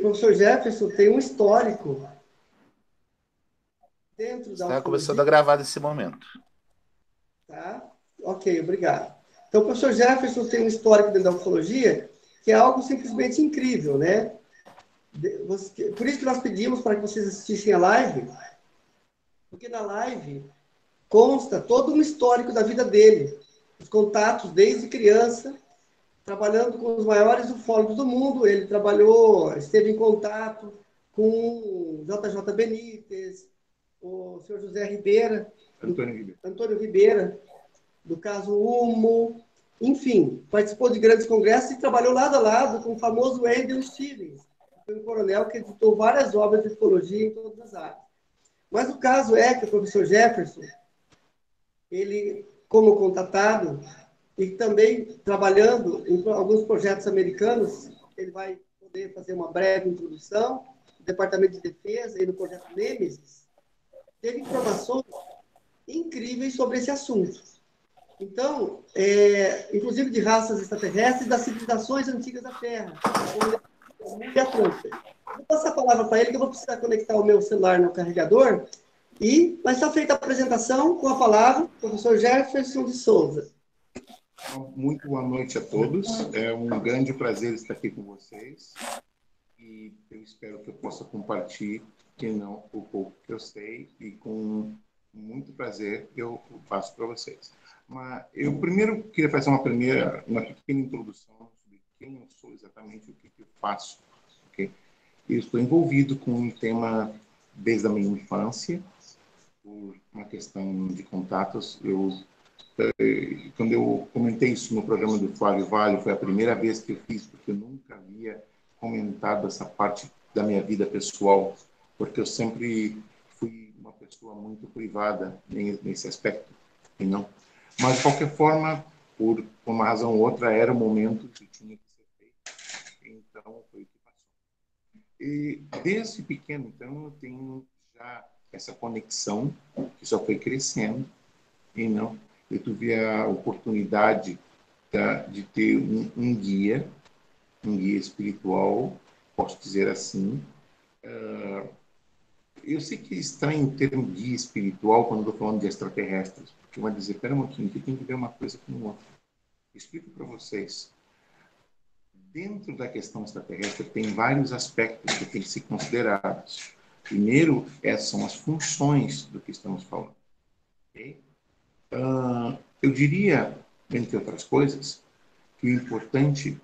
professor Jefferson tem um histórico dentro da Está começando ufologia, a gravar nesse momento. tá? Ok, obrigado. Então, o professor Jefferson tem um histórico dentro da ufologia que é algo simplesmente incrível, né? Por isso que nós pedimos para que vocês assistissem a live, porque na live consta todo um histórico da vida dele, os contatos desde criança, trabalhando com os maiores ufólogos do mundo. Ele trabalhou, esteve em contato com JJ Benítez, o senhor José Ribeira, Antônio Ribeira, do caso Humo, enfim, participou de grandes congressos e trabalhou lado a lado com o famoso Andrew Stevens, que foi um coronel que editou várias obras de ufologia em todas as áreas. Mas o caso é que o professor Jefferson, ele, como contatado, e também trabalhando em alguns projetos americanos, ele vai poder fazer uma breve introdução, no Departamento de Defesa e no projeto Nemesis, teve informações incríveis sobre esse assunto. Então, inclusive de raças extraterrestres das civilizações antigas da Terra, como e Atlântida. Vou passar a palavra para ele, que eu vou precisar conectar o meu celular no carregador, e vai estar feita a apresentação com a palavra, professor Jefferson de Souza. Muito boa noite a todos. É um grande prazer estar aqui com vocês e eu espero que eu possa compartilhar o pouco que eu sei e com muito prazer eu faço para vocês. Mas eu primeiro queria fazer uma pequena introdução sobre quem eu sou exatamente, o que eu faço. Okay? Eu estou envolvido com um tema desde a minha infância, por uma questão de contatos. Quando eu comentei isso no programa do Flávio Vale, foi a primeira vez que eu fiz, porque eu nunca havia comentado essa parte da minha vida pessoal, porque eu sempre fui uma pessoa muito privada nesse aspecto, e não. Mas, de qualquer forma, por uma razão ou outra, era o momento que tinha que ser feito, então foi o que passou. E desde pequeno, então, eu tenho já essa conexão que só foi crescendo, e não. Eu tive a oportunidade de ter um guia espiritual, posso dizer assim. Eu sei que é estranho o termo guia espiritual quando estou falando de extraterrestres, porque vai dizer, espera um pouquinho, que tem que ver uma coisa com outra. Explico para vocês. Dentro da questão extraterrestre, tem vários aspectos que têm que ser considerados. Primeiro, essas são as funções do que estamos falando. Okay? Eu diria, entre outras coisas, que o importante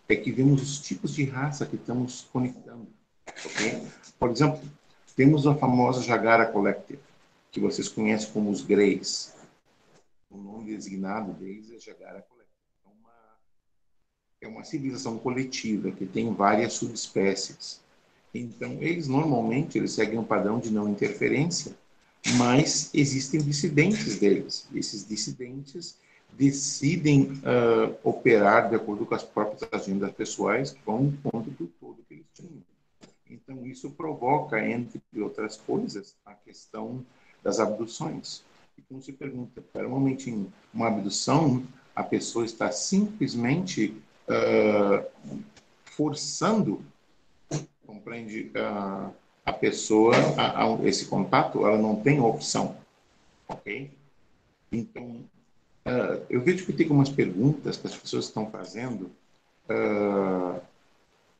é que vemos os tipos de raça que estamos conectando. Okay? Por exemplo, temos a famosa Jagara Collective, que vocês conhecem como os Greys. O nome designado deles é Jagara Collective. É uma civilização coletiva que tem várias subespécies. Então, eles seguem um padrão de não interferência, mas existem dissidentes deles. Esses dissidentes decidem operar de acordo com as próprias agendas pessoais que vão em contra do todo que eles tinham. Então, isso provoca, entre outras coisas, a questão das abduções. E como se pergunta, para um momentinho, uma abdução, a pessoa está simplesmente forçando, compreende, a pessoa a esse contato, ela não tem opção, ok? Então, eu vejo que tem algumas perguntas que as pessoas estão fazendo.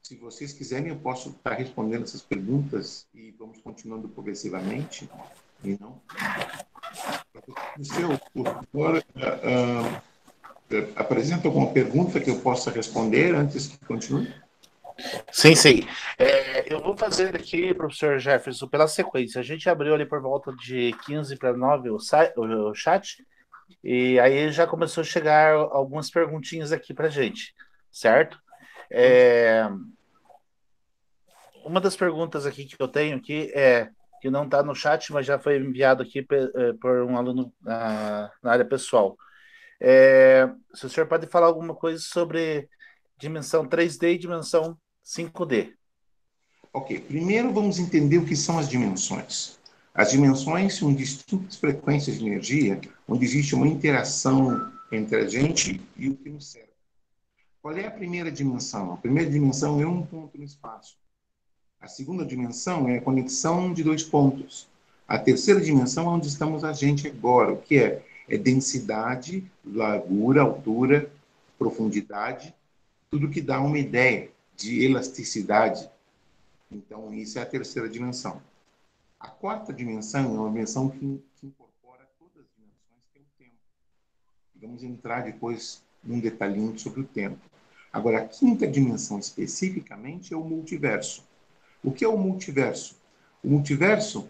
Se vocês quiserem, eu posso estar respondendo essas perguntas e vamos continuando progressivamente. E não? O senhor apresenta alguma pergunta que eu possa responder antes que continue? Sim, sim. Eu vou fazer aqui, professor Jefferson, pela sequência. A gente abriu ali por volta de 15 para 9 o chat, e aí já começou a chegar algumas perguntinhas aqui para gente, certo? É, uma das perguntas aqui que eu tenho aqui que não está no chat, mas já foi enviado aqui por um aluno na área pessoal. Se o senhor pode falar alguma coisa sobre dimensão 3D e dimensão 5D. Ok, primeiro vamos entender o que são as dimensões. As dimensões são distintas frequências de energia, onde existe uma interação entre a gente e o que nos cerca. Qual é a primeira dimensão? A primeira dimensão é um ponto no espaço. A segunda dimensão é a conexão de dois pontos. A terceira dimensão é onde estamos a gente agora. O que é? É densidade, largura, altura, profundidade, tudo que dá uma ideia de elasticidade. Então, isso é a terceira dimensão. A quarta dimensão é uma dimensão que incorpora todas as dimensões, que é o tempo. Vamos entrar depois num detalhinho sobre o tempo. Agora, a quinta dimensão especificamente é o multiverso. O que é o multiverso? O multiverso,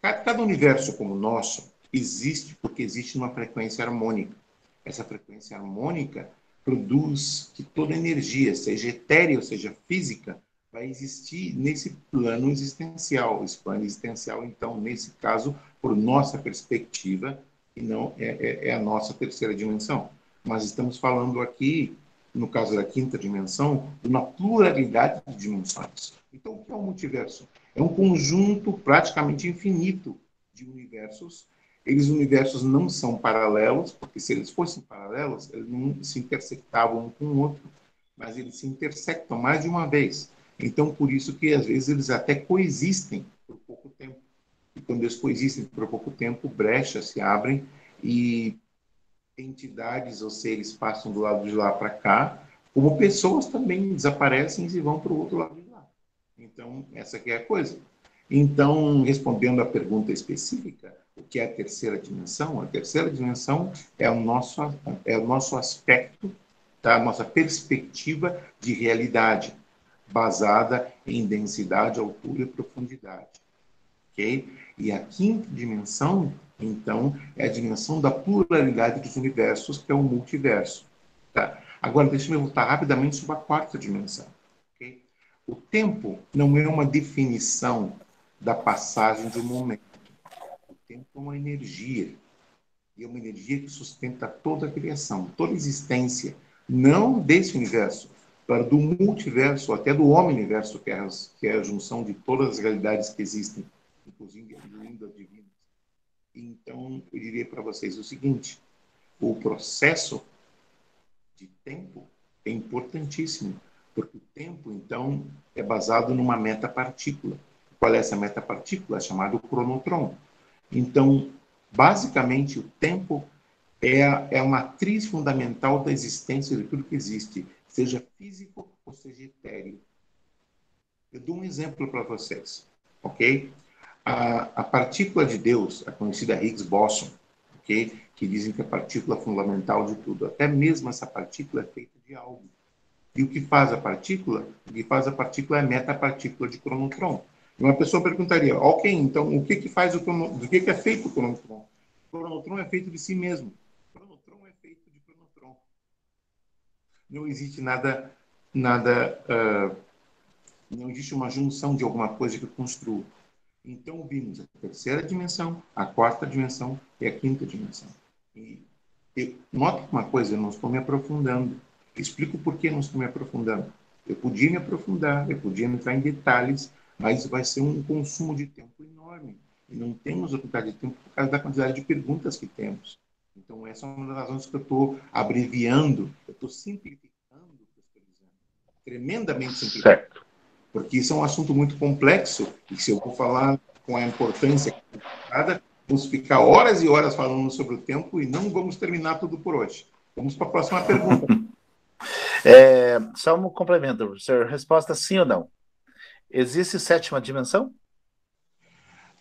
cada universo como o nosso, existe porque existe uma frequência harmônica. Essa frequência harmônica produz que toda energia, seja etérea ou seja física, vai existir nesse plano existencial. Esse plano existencial, então, nesse caso, por nossa perspectiva, e não é a nossa terceira dimensão. Mas estamos falando aqui, no caso da quinta dimensão, de uma pluralidade de dimensões. Então, o que é o multiverso? É um conjunto praticamente infinito de universos. Eles universos não são paralelos, porque se eles fossem paralelos, eles não se intersectavam um com o outro, mas eles se intersectam mais de uma vez. Então, por isso que, às vezes, eles até coexistem por pouco tempo. E quando eles coexistem por pouco tempo, brechas se abrem e entidades ou seres passam do lado de lá para cá, como pessoas também desaparecem e vão para o outro lado de lá. Então, essa aqui é a coisa. Então, respondendo à pergunta específica, o que é a terceira dimensão? A terceira dimensão é o nosso aspecto, tá? A nossa perspectiva de realidade, basada em densidade, altura e profundidade. Okay? E a quinta dimensão, então, é a dimensão da pluralidade dos universos, que é o multiverso. Tá? Agora, deixa eu voltar rapidamente sobre a quarta dimensão. Okay? O tempo não é uma definição da passagem de um momento. O tempo é uma energia. E é uma energia que sustenta toda a criação, toda a existência, não desse universo, para do multiverso, até do omniverso, que é a junção de todas as realidades que existem, inclusive as divinas. Então, eu diria para vocês o seguinte: o processo de tempo é importantíssimo, porque o tempo, então, é baseado numa metapartícula. Qual é essa metapartícula? É chamado cronotron. Então, basicamente, o tempo é a matriz fundamental da existência de tudo que existe, seja físico ou seja etéreo. Eu dou um exemplo para vocês, ok? A partícula de Deus, a conhecida Higgs boson, ok? Que dizem que é a partícula fundamental de tudo. Até mesmo essa partícula é feita de algo. E o que faz a partícula? O que faz a partícula é a metapartícula de cronotron. E uma pessoa perguntaria, ok, então o que faz do que é feito o cronotron? O cronotron é feito de si mesmo. O cronotron é feito de cronotron. Não existe não existe uma junção de alguma coisa que construa. Então, vimos a terceira dimensão, a quarta dimensão e a quinta dimensão. E note uma coisa, eu não estou me aprofundando. Explico por que não estou me aprofundando. Eu podia me aprofundar, eu podia entrar em detalhes, mas vai ser um consumo de tempo enorme. E não temos oportunidade de tempo por causa da quantidade de perguntas que temos. Então, essa é uma das razões que eu estou abreviando, eu estou simplificando o que eu estou dizendo. Tremendamente simplificando. Certo. Porque isso é um assunto muito complexo, e se eu vou falar com a importância cada, vamos ficar horas e horas falando sobre o tempo e não vamos terminar tudo por hoje. Vamos para a próxima pergunta. Só um complemento, professor. Resposta sim ou não? Existe sétima dimensão?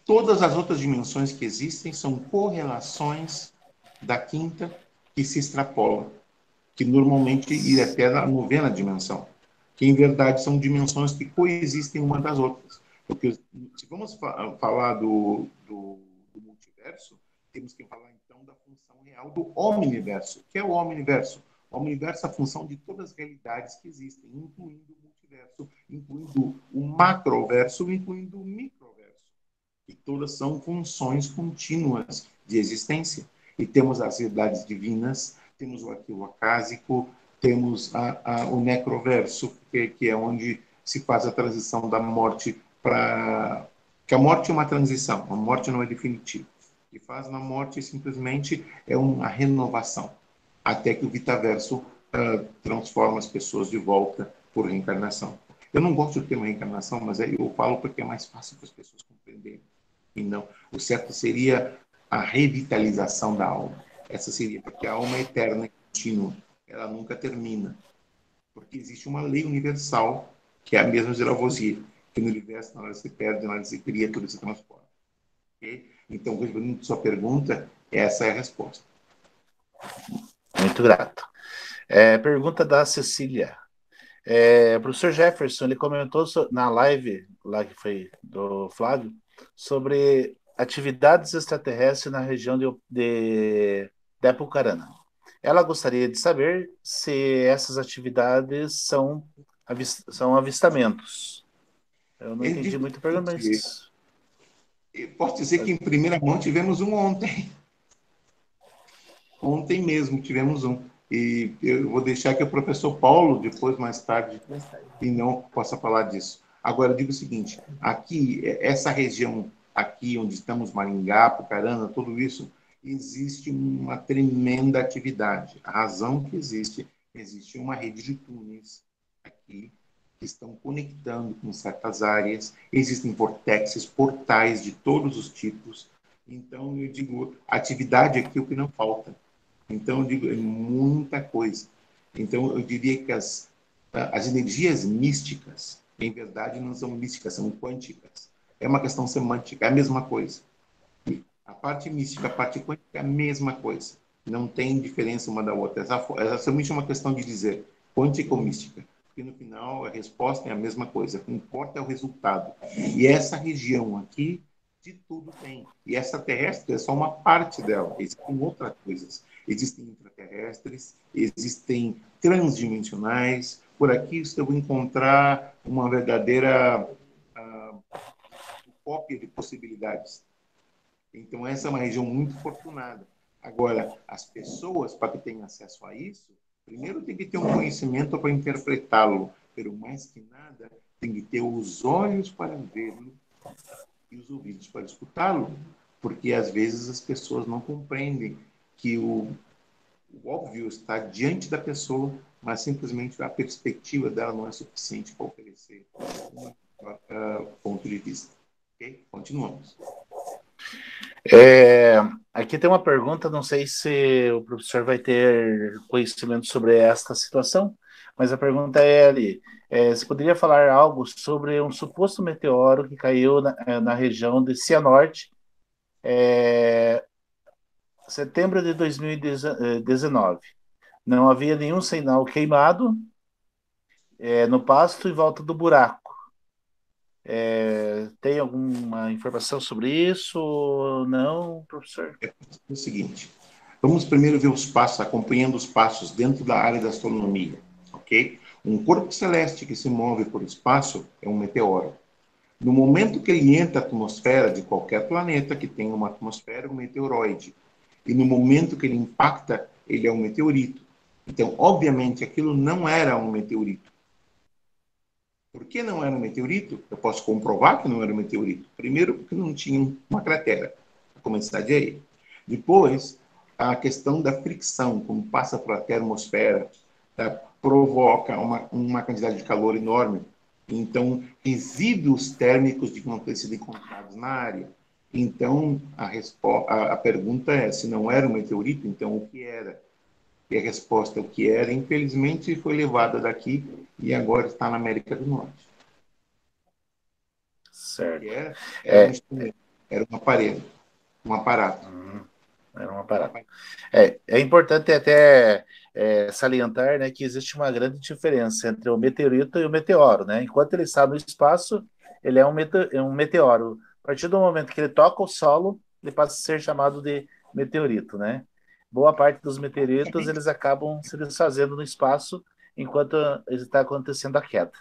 Todas as outras dimensões que existem são correlações da quinta que se extrapolam, que normalmente ir até a novena dimensão, que em verdade são dimensões que coexistem uma das outras. Porque se vamos falar do multiverso, temos que falar então da função real do omniverso. O que é o omniverso? O omniverso é a função de todas as realidades que existem, incluindo o multiverso, incluindo o macroverso, incluindo o microverso. E todas são funções contínuas de existência. E temos as realidades divinas, temos o arquivo acásico, temos o necroverso, que é onde se faz a transição da morte para... Que a morte é uma transição, a morte não é definitiva. O que faz na morte simplesmente é uma renovação, até que o vitaverso transforma as pessoas de volta por reencarnação. Eu não gosto do termo reencarnação, mas eu falo porque é mais fácil para as pessoas compreenderem. E não, o certo seria a revitalização da alma. Essa seria, porque a alma é eterna e contínua, ela nunca termina. Porque existe uma lei universal, que é a mesma de Lavoisier, que no universo, na hora se perde, na hora se cria, tudo se transforma. Okay? Então, respondendo a sua pergunta, essa é a resposta. Muito grato. Pergunta da Cecília. O professor Jefferson, ele comentou na live, lá que foi do Flávio, sobre atividades extraterrestres na região de Apucarana. Ela gostaria de saber se essas atividades são avistamentos. Eu não entendi muito a pergunta, mas... Posso dizer que em primeira mão tivemos um ontem. Ontem mesmo tivemos um. E eu vou deixar que o professor Paulo, depois, mais tarde, e não possa falar disso. Agora, eu digo o seguinte, aqui, essa região aqui onde estamos, Maringá, Apucarana, tudo isso, existe uma tremenda atividade. A razão que existe uma rede de túneis aqui, que estão conectando com certas áreas, existem vortexes, portais de todos os tipos. Então, eu digo, atividade aqui é o que não falta. Então, eu digo, é muita coisa. Então, eu diria que as energias místicas, em verdade, não são místicas, são quânticas. É uma questão semântica, é a mesma coisa. A parte mística, a parte quântica é a mesma coisa. Não tem diferença uma da outra. Essa somente é uma questão de dizer quântica ou mística. Porque no final a resposta é a mesma coisa. O que importa é o resultado. E essa região aqui, de tudo tem. E essa terrestre é só uma parte dela. Existem outras coisas. Existem intraterrestres, existem transdimensionais. Por aqui você vai encontrar uma verdadeira cópia de possibilidades. Então, essa é uma região muito fortunada. Agora, as pessoas, para que tenham acesso a isso, primeiro tem que ter um conhecimento para interpretá-lo, pero mais que nada, tem que ter os olhos para vê-lo e os ouvidos para escutá-lo, porque às vezes as pessoas não compreendem que o óbvio está diante da pessoa, mas simplesmente a perspectiva dela não é suficiente para oferecer um ponto de vista. Ok? Continuamos. Aqui tem uma pergunta, não sei se o professor vai ter conhecimento sobre esta situação, mas a pergunta é ali, você poderia falar algo sobre um suposto meteoro que caiu na região de Cianorte, setembro de 2019. Não havia nenhum sinal queimado no pasto em volta do buraco. Tem alguma informação sobre isso ou não, professor? É o seguinte, vamos primeiro ver os passos, acompanhando os passos dentro da área da astronomia, ok? Um corpo celeste que se move por espaço é um meteoro. No momento que ele entra na atmosfera de qualquer planeta que tenha uma atmosfera, é um meteoroide. E no momento que ele impacta, ele é um meteorito. Então, obviamente, aquilo não era um meteorito. Por que não era um meteorito? Eu posso comprovar que não era um meteorito. Primeiro, porque não tinha uma cratera. A começar de aí. Depois, a questão da fricção, como passa para a termosfera, provoca uma quantidade de calor enorme. Então, resíduos térmicos de que não ter sido encontrados na área. Então, a pergunta é, se não era um meteorito, então o que era? E a resposta, o que era, infelizmente, foi levada daqui e agora está na América do Norte. Certo. O que era um instrumento, era um aparelho, um aparato. Era um aparato. É importante até salientar, né, que existe uma grande diferença entre o meteorito e o meteoro, né? Enquanto ele está no espaço, ele é um meteoro. A partir do momento que ele toca o solo, ele passa a ser chamado de meteorito, né? Boa parte dos meteoritos, eles acabam se desfazendo no espaço enquanto está acontecendo a queda.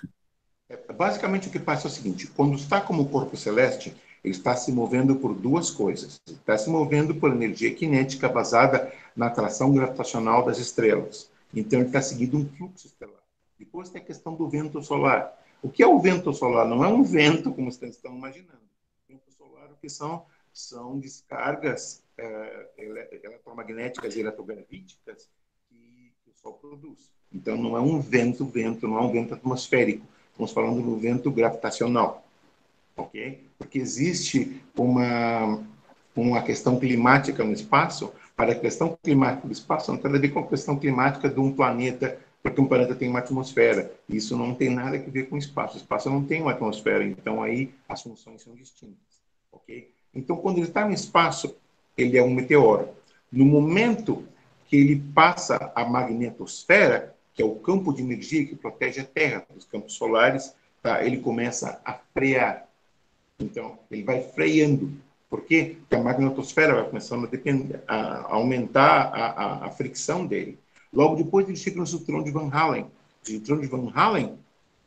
Basicamente, o que passa é o seguinte, quando está como corpo celeste, ele está se movendo por duas coisas. Ele está se movendo por energia cinética basada na atração gravitacional das estrelas. Então, ele está seguindo um fluxo estelar. Depois tem a questão do vento solar. O que é o vento solar? Não é um vento, como vocês estão imaginando. O vento solar, o que são descargas eletromagnéticas e eletrogravíticas que o Sol produz. Então, não é um vento, não é um vento atmosférico. Estamos falando do vento gravitacional, ok? Porque existe uma questão climática no espaço. Para a questão climática do espaço não tem nada a ver com a questão climática de um planeta, porque um planeta tem uma atmosfera. Isso não tem nada a ver com o espaço. O espaço não tem uma atmosfera, então aí as funções são distintas, ok? Então, quando ele está no espaço, ele é um meteoro. No momento que ele passa a magnetosfera, que é o campo de energia que protege a Terra dos campos solares, tá? Ele começa a frear. Então, ele vai freando. Por quê? Porque a magnetosfera vai começando a aumentar a fricção dele. Logo depois, ele chega no cinturão de Van Allen. O cinturão de Van Allen,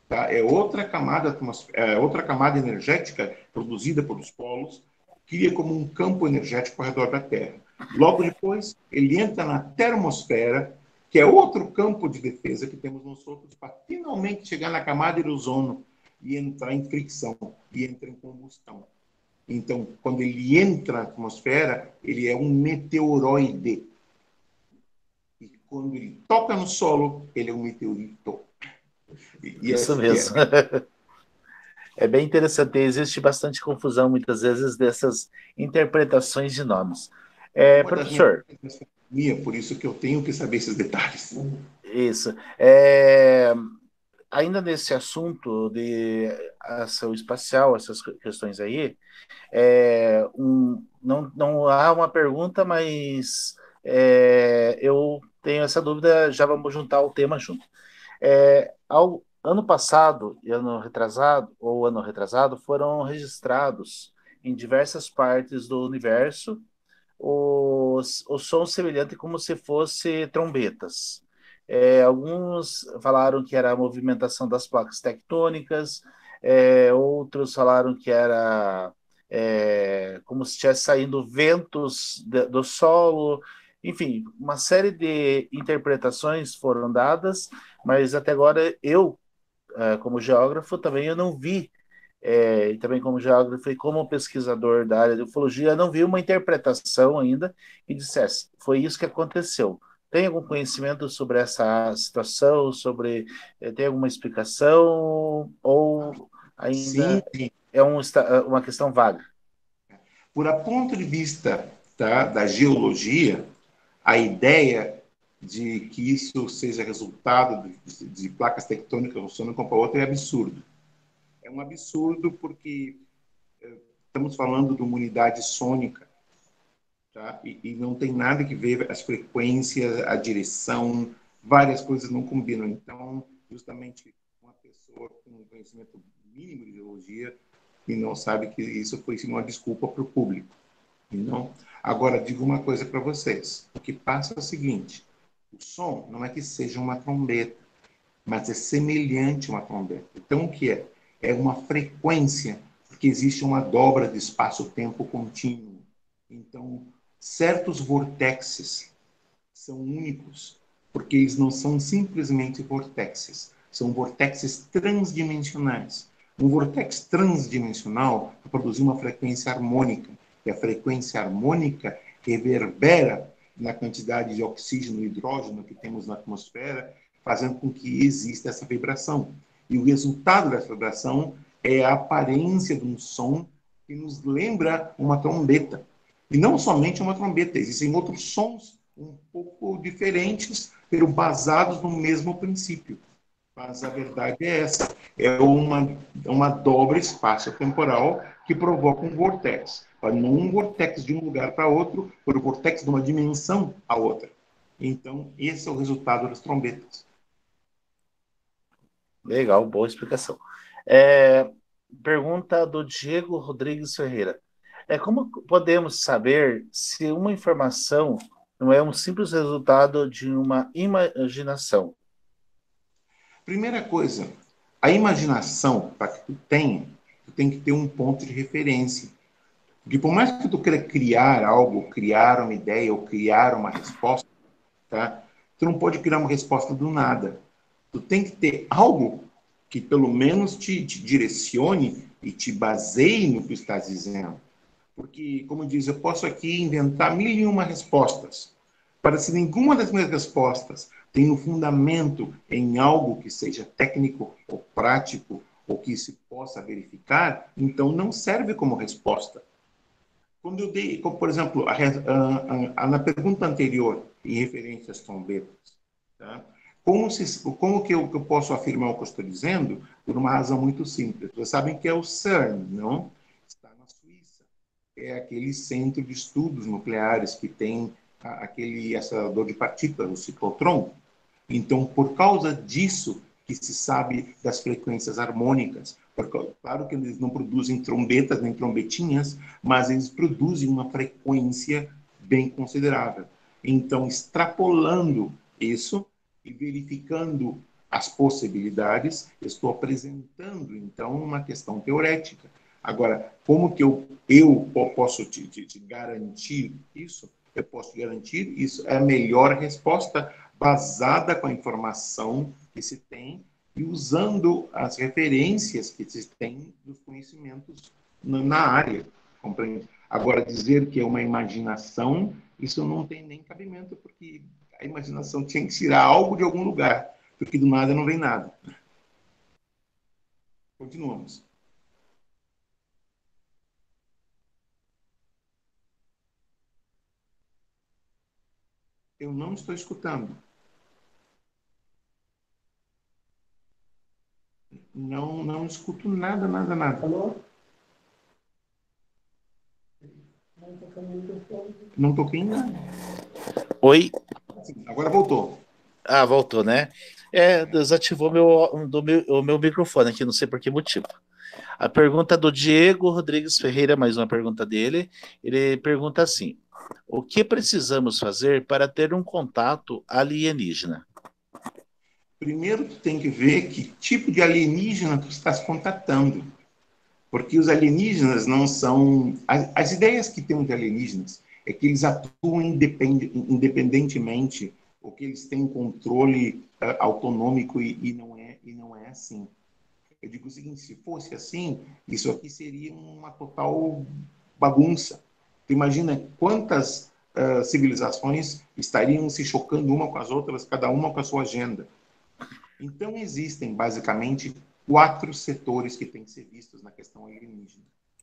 tá? É outra camada energética produzida pelos polos, cria como um campo energético ao redor da Terra. Logo depois, ele entra na termosfera, que é outro campo de defesa que temos nós outros, para finalmente chegar na camada de ozono e entrar em fricção, e entra em combustão. Então, quando ele entra na atmosfera, ele é um meteoroide. E quando ele toca no solo, ele é um meteorito. Isso mesmo. É bem interessante. Existe bastante confusão, muitas vezes, dessas interpretações de nomes. Professor. Por isso que eu tenho que saber esses detalhes. Isso. Ainda nesse assunto de ação espacial, essas questões aí, não há uma pergunta, mas eu tenho essa dúvida, já vamos juntar o tema junto. Ano passado e ano retrasado foram registrados em diversas partes do universo o som semelhante como se fosse trombetas. Alguns falaram que era a movimentação das placas tectônicas, outros falaram que era como se estivesse saindo ventos do solo. Enfim, uma série de interpretações foram dadas, mas até agora eu, como geógrafo, também eu não vi, e também como geógrafo e como pesquisador da área de ufologia, não vi uma interpretação ainda que dissesse, foi isso que aconteceu. Tem algum conhecimento sobre essa situação, tem alguma explicação, ou ainda sim. é uma questão vaga? Por a ponto de vista, tá, da geologia, a ideia de que isso seja resultado de placas tectônicas funcionando com a outra é absurdo. É um absurdo porque estamos falando de uma unidade sônica, tá? E não tem nada que ver as frequências, a direção, várias coisas não combinam. Então, justamente uma pessoa com um conhecimento mínimo de geologia e não sabe que isso foi uma desculpa para o público. Não? Agora, digo uma coisa para vocês. O que passa é o seguinte: o som não é que seja uma trombeta, mas é semelhante a uma trombeta. Então, o que é? É uma frequência, porque existe uma dobra de espaço-tempo contínuo. Então, certos vortexes são únicos, porque eles não são simplesmente vortexes, são vortexes transdimensionais. Um vortex transdimensional vai produzir uma frequência harmônica, e a frequência harmônica reverbera na quantidade de oxígeno e hidrogênio que temos na atmosfera, fazendo com que exista essa vibração. E o resultado dessa vibração é a aparência de um som que nos lembra uma trombeta. E não somente uma trombeta, existem outros sons um pouco diferentes, pero basados no mesmo princípio. Mas a verdade é essa, é uma dobra espaço-temporal que provoca um vortex. Não um vortex de um lugar para outro, mas um vortex de uma dimensão a outra. Então, esse é o resultado das trombetas. Legal, boa explicação. Pergunta do Diego Rodrigues Ferreira. Como podemos saber se uma informação não é um simples resultado de uma imaginação? Primeira coisa, a imaginação, para que tu tenha, tu tem que ter um ponto de referência. Porque por mais que tu queira criar algo, criar uma ideia ou criar uma resposta, tá? Tu não pode criar uma resposta do nada. Tu tem que ter algo que pelo menos te direcione e te baseie no que estás dizendo. Porque, como diz, eu posso aqui inventar 1001 respostas Para se nenhuma das minhas respostas tem um fundamento em algo que seja técnico ou prático ou que se possa verificar, então não serve como resposta. Quando eu dei, como, por exemplo, na pergunta anterior, em referência às trombetas, tá? Como que eu posso afirmar o que eu estou dizendo? Por uma razão muito simples. Vocês sabem que é o CERN, não? Está na Suíça. É aquele centro de estudos nucleares que tem aquele acelerador de partículas, o ciclotron. Então, por causa disso, que se sabe das frequências harmônicas. Claro que eles não produzem trombetas nem trombetinhas, mas eles produzem uma frequência bem considerável. Então, extrapolando isso e verificando as possibilidades, estou apresentando, então, uma questão teorética. Agora, como que eu posso te garantir isso? Eu posso garantir isso. É a melhor resposta basada com a informação que se tem e usando as referências que se tem dos conhecimentos na área, compreende? Agora, dizer que é uma imaginação, isso não tem nem cabimento, porque a imaginação tinha que tirar algo de algum lugar, porque do nada não vem nada. Continuamos. Eu não estou escutando. Não escuto nada, nada, nada. Alô? Não toquei em nada. Oi? Agora voltou. Ah, voltou, né? Desativou o meu microfone aqui, não sei por que motivo. A pergunta do Diego Rodrigues Ferreira, mais uma pergunta dele. Ele pergunta assim: o que precisamos fazer para ter um contato alienígena? Primeiro, tu tem que ver que tipo de alienígena tu estás contatando. Porque os alienígenas não são... As ideias que temos de alienígenas é que eles atuam independentemente, ou que eles têm controle autonômico e não é assim. Eu digo o seguinte, se fosse assim, isso aqui seria uma total bagunça. Tu imagina quantas civilizações estariam se chocando uma com as outras, cada uma com a sua agenda. Então, existem, basicamente, 4 setores que têm que ser vistos na questão alienígena.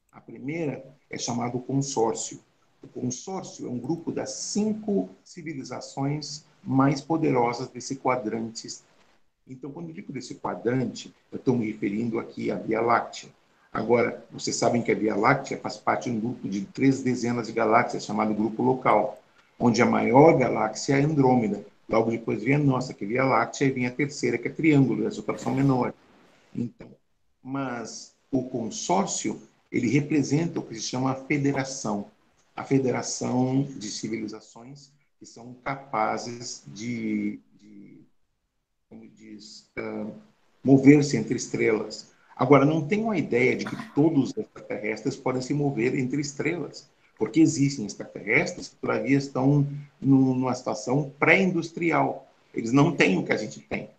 A primeira é chamado consórcio. O consórcio é um grupo das 5 civilizações mais poderosas desse quadrante. Então, quando eu digo desse quadrante, eu estou me referindo aqui à Via Láctea. Agora, vocês sabem que a Via Láctea faz parte de um grupo de 3 dezenas de galáxias, chamado Grupo Local, onde a maior galáxia é Andrômeda. Logo depois vem a nossa, que é Via Láctea, e vem a terceira, que é Triângulo, e as outras são menores. Então, mas o consórcio, ele representa o que se chama a federação de civilizações que são capazes de como diz, mover-se entre estrelas. Agora, não tenho a ideia de que todos os extraterrestres podem se mover entre estrelas, porque existem extraterrestres que todavia estão numa situação pré-industrial. Eles não têm o que a gente tem.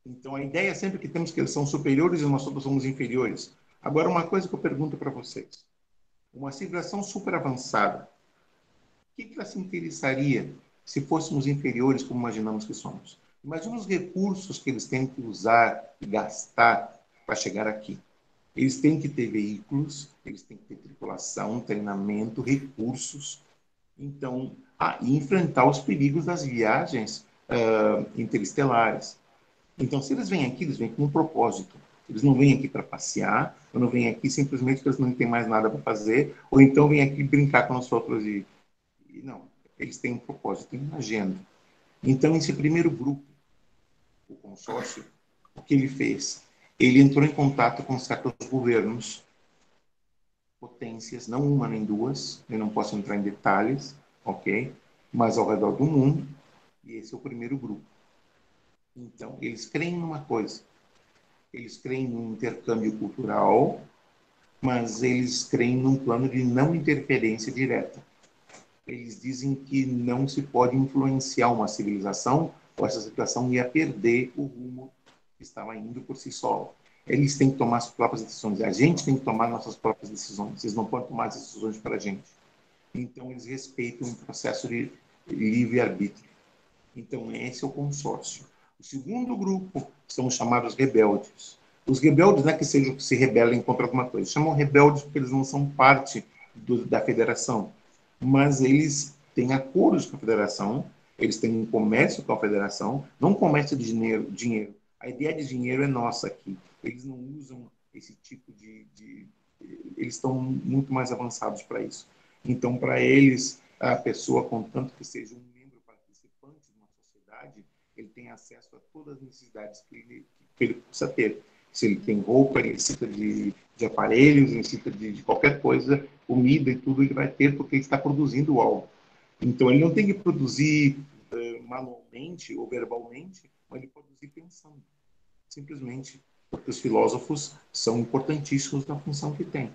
Então, a ideia é sempre que temos que eles são superiores e nós todos somos inferiores. Agora, uma coisa que eu pergunto para vocês. Uma civilização super avançada, o que ela se interessaria se fôssemos inferiores como imaginamos que somos? Imagina os recursos que eles têm que usar e gastar para chegar aqui. Eles têm que ter veículos, eles têm que ter tripulação, treinamento, recursos. Então, e enfrentar os perigos das viagens interestelares. Então, se eles vêm aqui, eles vêm com um propósito. Eles não vêm aqui para passear, ou não vêm aqui simplesmente porque eles não têm mais nada para fazer, ou então vêm aqui brincar com nós outros não, eles têm um propósito, têm uma agenda. Então, esse primeiro grupo, o consórcio, o que ele fez? Ele entrou em contato com certos governos, potências, não uma nem duas, eu não posso entrar em detalhes, ok? Mas ao redor do mundo, e esse é o primeiro grupo. Então, eles creem numa coisa, eles creem num intercâmbio cultural, mas eles creem num plano de não interferência direta. Eles dizem que não se pode influenciar uma civilização, ou essa civilização ia perder o rumo que estava indo por si só. Eles têm que tomar as próprias decisões. A gente tem que tomar nossas próprias decisões. Vocês não podem tomar as decisões para a gente. Então, eles respeitam o processo livre-arbítrio. Então, esse é o consórcio. O segundo grupo são os chamados rebeldes. Os rebeldes não é que sejam que se rebelem contra alguma coisa. Chamam rebeldes porque eles não são parte da federação, mas eles têm acordos com a federação, eles têm um comércio com a federação, não comércio de dinheiro. A ideia de dinheiro é nossa aqui. Eles não usam esse tipo eles estão muito mais avançados para isso. Então, para eles, a pessoa, contanto que seja um membro participante de uma sociedade, ele tem acesso a todas as necessidades que ele precisa ter. Se ele tem roupa, ele necessita de aparelhos, ele necessita de qualquer coisa, comida e tudo, ele vai ter porque ele está produzindo algo. Então, ele não tem que produzir manualmente ou verbalmente, mas ele produzir pensando, simplesmente. Porque os filósofos são importantíssimos na função que têm.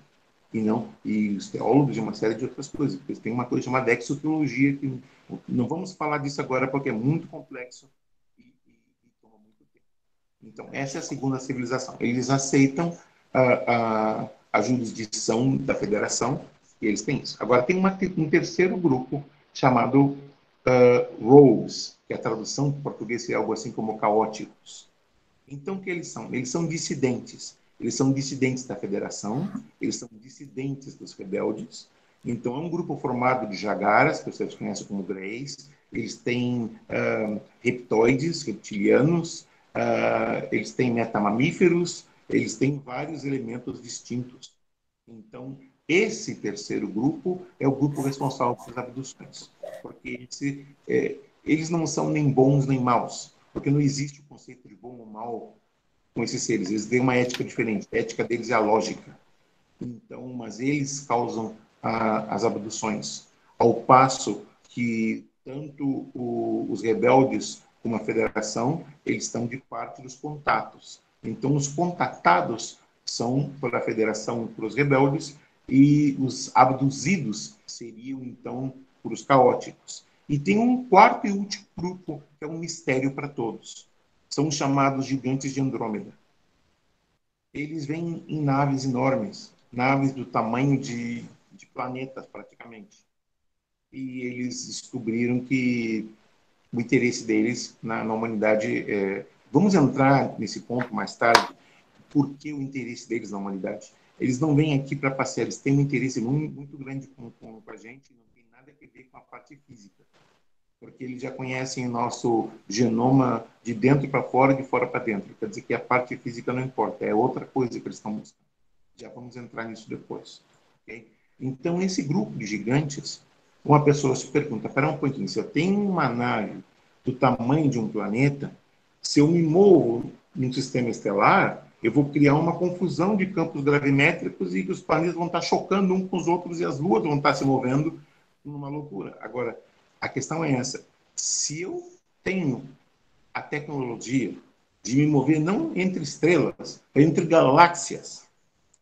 E os teólogos de uma série de outras coisas. Porque tem uma coisa chamada exoteologia, que não vamos falar disso agora porque é muito complexo e toma muito tempo. Então, essa é a segunda civilização. Eles aceitam a jurisdição da federação e eles têm isso. Agora, tem um terceiro grupo chamado rogues, que a tradução em português é algo assim como caóticos. Então, o que eles são? Eles são dissidentes. Eles são dissidentes da federação, eles são dissidentes dos rebeldes. Então, é um grupo formado de jagaras, que vocês conhecem como greys. Eles têm reptoides, reptilianos, eles têm metamamíferos, eles têm vários elementos distintos. Então, esse terceiro grupo é o grupo responsável pelas abduções, porque eles não são nem bons nem maus, porque não existe o conceito de bom ou mal com esses seres. Eles têm uma ética diferente. A ética deles é a lógica. Então, mas eles causam as abduções, ao passo que tanto os rebeldes como a federação, eles estão de parte dos contatos. Então, os contatados são pela federação e pelos rebeldes, e os abduzidos seriam, então, por os caóticos. E tem um quarto e último grupo, que é um mistério para todos. São os chamados gigantes de Andrômeda. Eles vêm em naves enormes, naves do tamanho de planetas, praticamente. E eles descobriram que o interesse deles na humanidade... Vamos entrar nesse ponto mais tarde. Por que o interesse deles na humanidade? Eles não vêm aqui para passear, eles têm um interesse muito grande com a gente, não tem nada a ver com a parte física, porque eles já conhecem o nosso genoma de dentro para fora e de fora para dentro. Quer dizer que a parte física não importa, é outra coisa que eles estão buscando. Já vamos entrar nisso depois. Okay? Então, esse grupo de gigantes, uma pessoa se pergunta, espera um pouquinho, se eu tenho uma nave do tamanho de um planeta, se eu me movo num sistema estelar, eu vou criar uma confusão de campos gravimétricos e que os planetas vão estar chocando uns com os outros e as luas vão estar se movendo numa loucura. Agora, a questão é essa. Se eu tenho a tecnologia de me mover não entre estrelas, entre galáxias,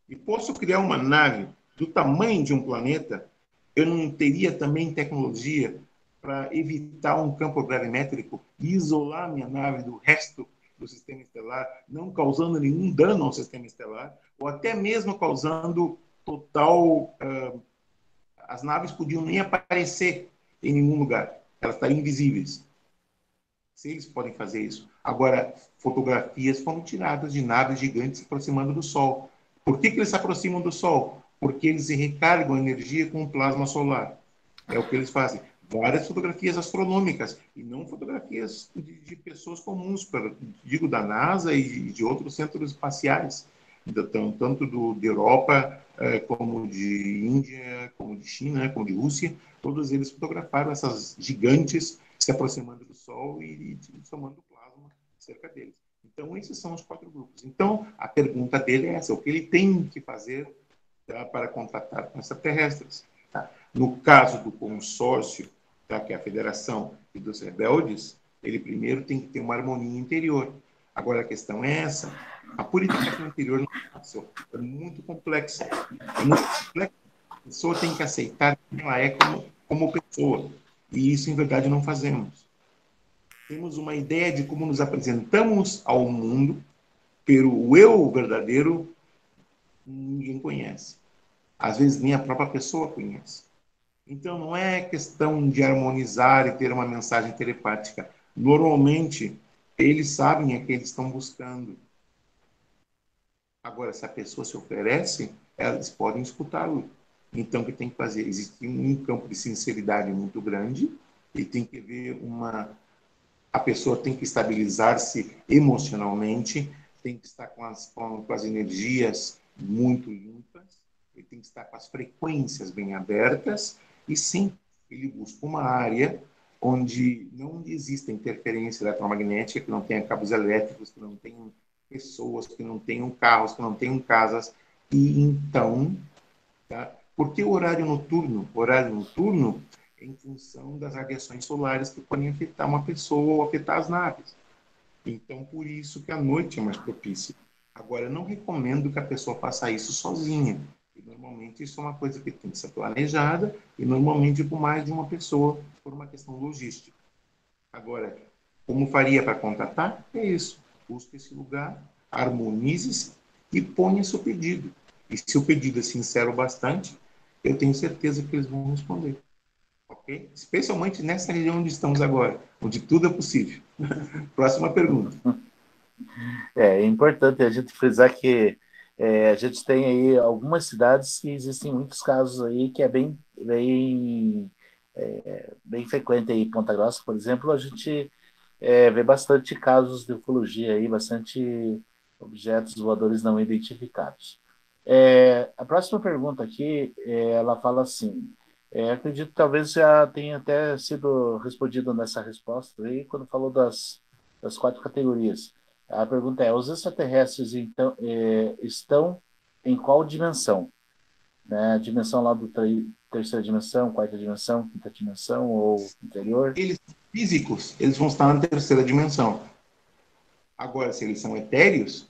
e posso criar uma nave do tamanho de um planeta, eu não teria também tecnologia para evitar um campo gravimétrico e isolar minha nave do resto do sistema estelar, não causando nenhum dano ao sistema estelar, ou até mesmo causando total... as naves podiam nem aparecer em nenhum lugar. Elas estariam invisíveis. Se eles podem fazer isso. Agora, fotografias foram tiradas de naves gigantes se aproximando do Sol. Por que eles se aproximam do Sol? Porque eles recarregam a energia com o plasma solar. É o que eles fazem. Várias fotografias astronômicas, e não fotografias de pessoas comuns, digo, da NASA e de outros centros espaciais, tanto da Europa, como de Índia, como de China, como de Rússia. Todos eles fotografaram essas gigantes se aproximando do Sol e somando plasma cerca deles. Então, esses são os 4 grupos. Então, a pergunta dele é essa: o que ele tem que fazer para contratar com extraterrestres? Tá? No caso do consórcio, tá, que é a federação e dos rebeldes, ele primeiro tem que ter uma harmonia interior. Agora, a questão é essa: a purificação interior não é fácil, é muito complexa. É muito complexa. A pessoa tem que aceitar quem ela é como pessoa. E isso, em verdade, não fazemos. Temos uma ideia de como nos apresentamos ao mundo, pelo eu verdadeiro, ninguém conhece. Às vezes, nem a própria pessoa conhece. Então, não é questão de harmonizar e ter uma mensagem telepática. Normalmente, eles sabem a que eles estão buscando. Agora, se a pessoa se oferece, eles podem escutá-lo. Então, o que tem que fazer? Existe um campo de sinceridade muito grande e tem que haver uma... A pessoa tem que estabilizar-se emocionalmente, tem que estar com as energias muito limpas, ele tem que estar com as frequências bem abertas e, sim, ele busca uma área onde não exista interferência eletromagnética, que não tenha cabos elétricos, que não tenham pessoas, que não tenham carros, que não tenham casas. E então, tá? Por que o horário noturno? O horário noturno é em função das radiações solares que podem afetar uma pessoa ou afetar as naves. Então, por isso que a noite é mais propícia. Agora, eu não recomendo que a pessoa faça isso sozinha. E, normalmente, isso é uma coisa que tem que ser planejada e, normalmente, com mais de uma pessoa, por uma questão logística. Agora, como faria para contatar? É isso. Busque esse lugar, harmonize-se e ponha seu pedido. E se o pedido é sincero bastante, eu tenho certeza que eles vão responder. Ok? Especialmente nessa região onde estamos agora, onde tudo é possível. Próxima pergunta. É importante a gente frisar que a gente tem aí algumas cidades que existem muitos casos aí que é bem frequente aí. Em Ponta Grossa, por exemplo, a gente vê bastante casos de ufologia aí, bastante objetos voadores não identificados. A próxima pergunta aqui, ela fala assim, acredito que talvez já tenha até sido respondido nessa resposta aí, quando falou das 4 categorias. A pergunta é, os extraterrestres então, estão em qual dimensão? Né? Dimensão lá do terceira dimensão, quarta dimensão, quinta dimensão ou interior? Eles físicos, eles vão estar na terceira dimensão. Agora, se eles são etéreos,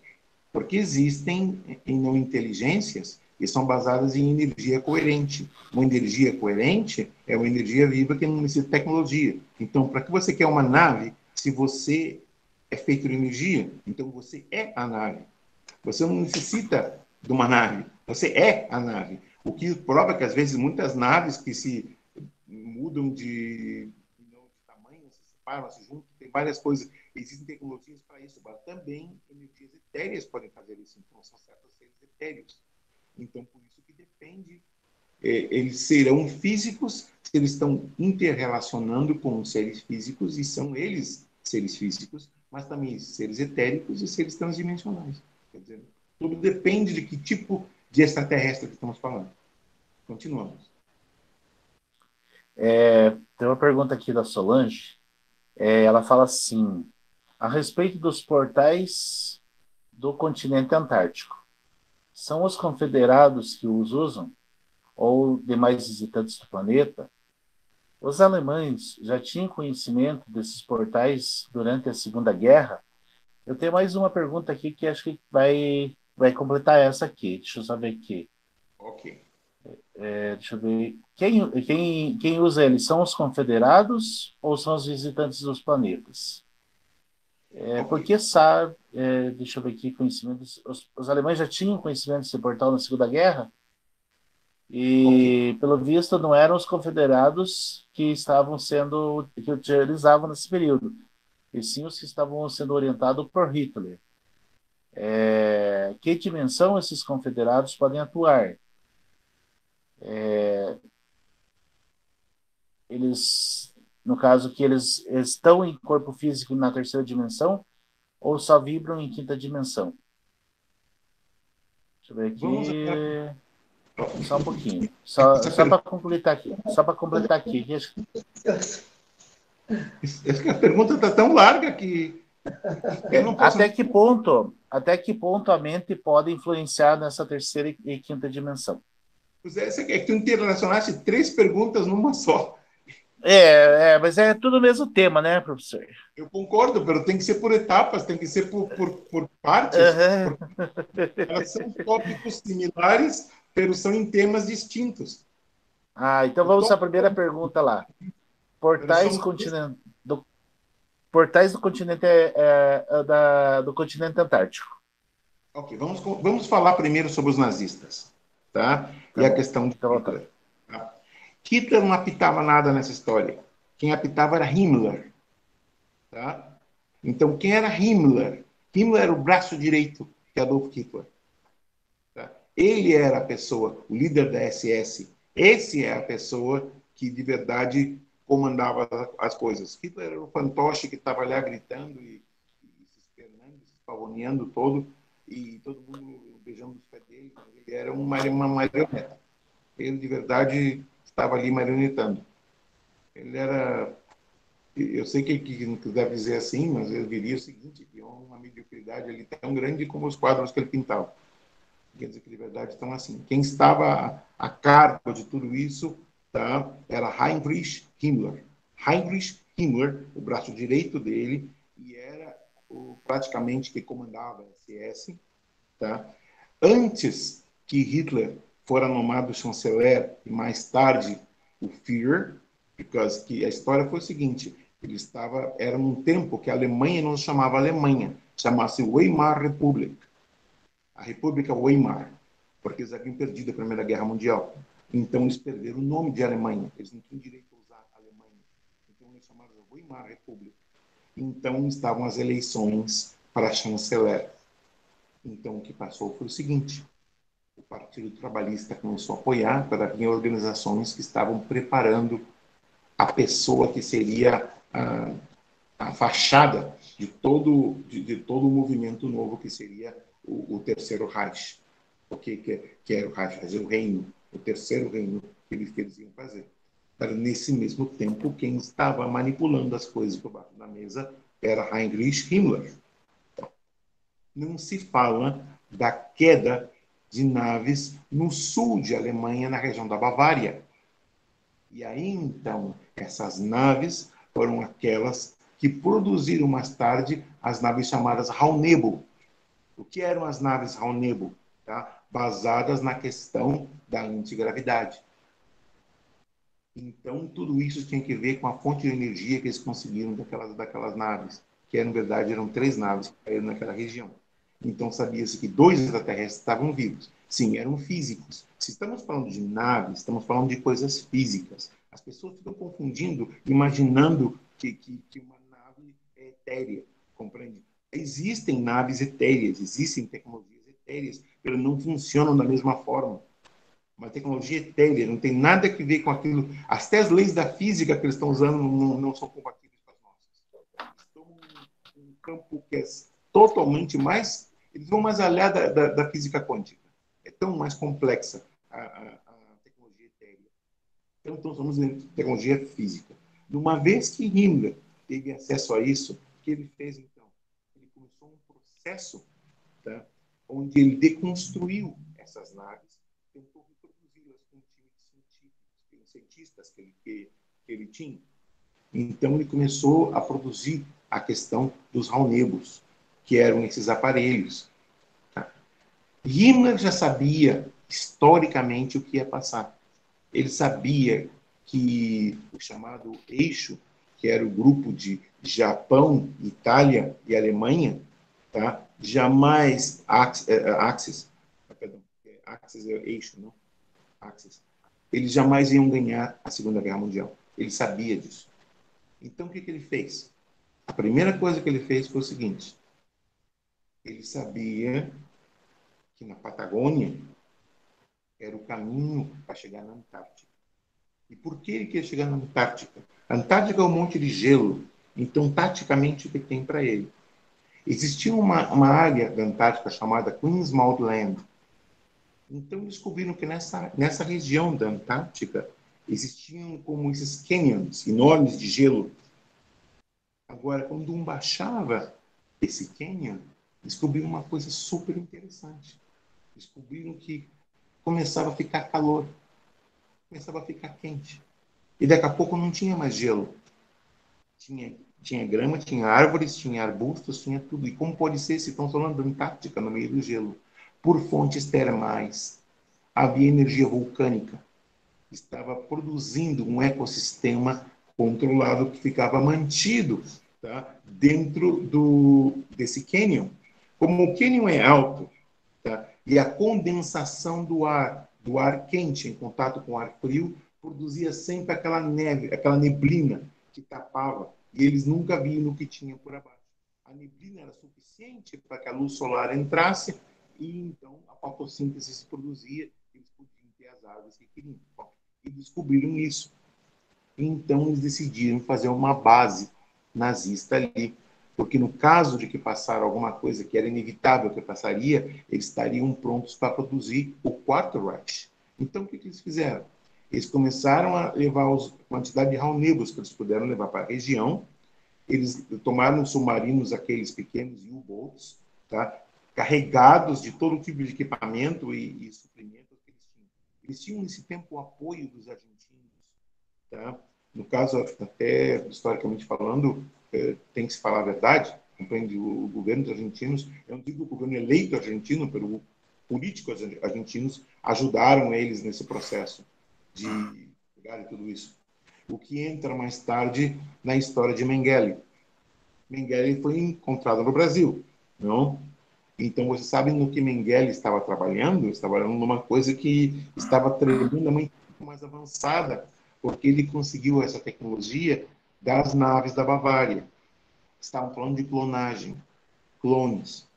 porque existem não inteligências que são basadas em energia coerente. Uma energia coerente é uma energia viva que não necessita de tecnologia. Então, para que você quer uma nave, se você é feito de energia, então você é a nave. Você não necessita de uma nave, você é a nave. O que prova que, às vezes, muitas naves que se mudam de tamanho, se separam, se juntam, tem várias coisas. Existem tecnologias para isso, mas também energias etéreas podem fazer isso. Então, são certos seres etéreos. Então, por isso que depende. Eles serão físicos se eles estão interrelacionando com seres físicos e são eles seres físicos, mas também seres etéricos e seres transdimensionais. Quer dizer, tudo depende de que tipo de extraterrestre que estamos falando. Continuamos. Tem uma pergunta aqui da Solange. Ela fala assim, a respeito dos portais do continente antártico. São os confederados que os usam? Ou demais visitantes do planeta? Os alemães já tinham conhecimento desses portais durante a Segunda Guerra? Eu tenho mais uma pergunta aqui que acho que vai completar essa aqui. Deixa eu saber aqui. Ok. Deixa eu ver. Quem usa eles? São os confederados ou são os visitantes dos planetas? Ok. Porque sabe, deixa eu ver aqui, conhecimentos. Os alemães já tinham conhecimento desse portal na Segunda Guerra? Ok. E, pelo visto, não eram os confederados que utilizavam nesse período, e sim os que estavam sendo orientados por Hitler. Que dimensão esses confederados podem atuar? Eles, no caso, que eles estão em corpo físico na terceira dimensão ou só vibram em quinta dimensão? Deixa eu ver Vamos agora. aqui. Só um pouquinho. Só para completar aqui. Só para completar aqui. A pergunta está tão larga que eu não posso. Até que ponto a mente pode influenciar nessa terceira e quinta dimensão? Você quer que tu interrelacionasse 3 perguntas numa só. Mas é tudo o mesmo tema, né, professor? Eu concordo, mas tem que ser por etapas, tem que ser por partes, Uhum. porque elas são tópicos similares, mas são em temas distintos. Então O vamos à tópico, primeira pergunta lá. eles Portais, são... continent, do, portais do continente do continente antártico. Ok, vamos falar primeiro sobre os nazistas, tá? E Tá a bom. questão de Fica à vontade. Hitler. Tá? Hitler não apitava nada nessa história. Quem apitava era Himmler. Tá? Então, quem era Himmler? Himmler era o braço direito de Adolf Hitler. Tá? Ele era a pessoa, o líder da SS. Esse é a pessoa que, de verdade, comandava as coisas. Hitler era o fantoche que estava lá gritando e se espernando, se pavoneando todo, e todo mundo beijando os pés dele. Ele era uma marioneta. Ele, de verdade, estava ali marionetando. Ele era... Eu sei que não deve dizer assim, mas eu diria o seguinte, que é uma mediocridade ali tão grande como os quadros que ele pintava. Quer dizer que, de verdade, estão assim. Quem estava a cargo de tudo isso, tá, era Heinrich Himmler. Heinrich Himmler, o braço direito dele, e era praticamente que comandava a SS. Tá? Antes que Hitler fora nomado chanceler e mais tarde o Führer, porque que a história foi o seguinte, ele estava, era num tempo que a Alemanha não se chamava Alemanha, chamava-se Weimar Republic, a República Weimar, porque eles haviam perdido a Primeira Guerra Mundial. Então eles perderam o nome de Alemanha, eles não tinham direito a usar a Alemanha. Então eles chamavam de Weimar Republic. Então estavam as eleições para chanceler. Então o que passou foi o seguinte, o Partido Trabalhista começou a apoiar, para havia organizações que estavam preparando a pessoa que seria a fachada de todo o movimento novo que seria o Terceiro Reich. O que era o Reich? Fazer o reino, o Terceiro Reino que eles iam fazer. Mas, nesse mesmo tempo, quem estava manipulando as coisas por baixo da mesa era Heinrich Himmler. Não se fala da queda de naves no sul de Alemanha, na região da Bavária. E aí, então, essas naves foram aquelas que produziram mais tarde as naves chamadas Raunebo. O que eram as naves Raunebo? Tá? Basadas na questão da antigravidade. Então, tudo isso tinha que ver com a fonte de energia que eles conseguiram daquelas naves, que, na verdade, eram 3 naves que caíram naquela região. Então, sabia-se que 2 extraterrestres estavam vivos. Sim, eram físicos. Se estamos falando de naves, estamos falando de coisas físicas. As pessoas ficam confundindo, imaginando que uma nave é etérea, compreende? Existem naves etéreas, existem tecnologias etéreas, elas não funcionam da mesma forma. Uma tecnologia etérea, não tem nada a ver com aquilo. Até as leis da física que eles estão usando não são compatíveis com as nossas. Eles estão num campo que é totalmente mais... Eles vão mais além da física quântica. É tão mais complexa a tecnologia etérea. Então, estamos falando de tecnologia física. De uma vez que Himmler teve acesso a isso, o que ele fez, então? Ele começou um processo, tá, onde ele deconstruiu essas naves, tentou reproduzi-las com um time de cientistas que ele tinha. Então, ele começou a produzir a questão dos Raunebos, que eram esses aparelhos. Tá? Himmler já sabia, historicamente, o que ia passar. Ele sabia que o chamado eixo, que era o grupo de Japão, Itália e Alemanha, tá? Jamais Axis é eixo, não? Axis. Eles jamais iam ganhar a Segunda Guerra Mundial. Ele sabia disso. Então, o que ele fez? A primeira coisa que ele fez foi o seguinte. Ele sabia que na Patagônia era o caminho para chegar na Antártica. E por que ele queria chegar na Antártica? A Antártica é um monte de gelo. Então, taticamente, o que tem para ele? Existia uma área da Antártica chamada Queensmouth Land. Então, descobriram que nessa região da Antártica existiam como esses canyons enormes de gelo. Agora, quando baixava esse canyon, descobriram uma coisa super interessante. Descobriram que começava a ficar calor, começava a ficar quente. E daqui a pouco não tinha mais gelo. Tinha grama, tinha árvores, tinha arbustos, tinha tudo. E como pode ser se estão falando da Antártica, no meio do gelo? Por fontes termais. Havia energia vulcânica. Estava produzindo um ecossistema controlado que ficava mantido, tá, dentro desse cânion. Como o cânion é alto, tá, e a condensação do ar quente em contato com o ar frio produzia sempre aquela neve, aquela neblina que tapava, e eles nunca viam o que tinha por abaixo. A neblina era suficiente para que a luz solar entrasse e então a fotossíntese se produzia, eles podiam ter as árvores que queriam. Bom, e descobriram isso. Então eles decidiram fazer uma base nazista ali, porque no caso de que passar alguma coisa que era inevitável que passaria, eles estariam prontos para produzir o Quarto Reich. Então o que eles fizeram? Eles começaram a levar a quantidade de raunebos que eles puderam levar para a região. Eles tomaram submarinos, aqueles pequenos U-boats, tá? Carregados de todo tipo de equipamento e suprimentos que eles tinham. Eles tinham, nesse tempo, o apoio dos argentinos. Tá? No caso, até historicamente falando, tem que se falar a verdade, compreende? O governo dos argentinos, eu não digo o governo eleito argentino, pelo políticos argentinos ajudaram eles nesse processo de pegar tudo isso. O que entra mais tarde na história de Mengele. Mengele foi encontrado no Brasil, não? Então, você sabe no que Mengele estava trabalhando? Estava trabalhando numa coisa que estava tremendamente mais avançada, porque ele conseguiu essa tecnologia das naves da Bavária. Estavam falando de clonagem, clones.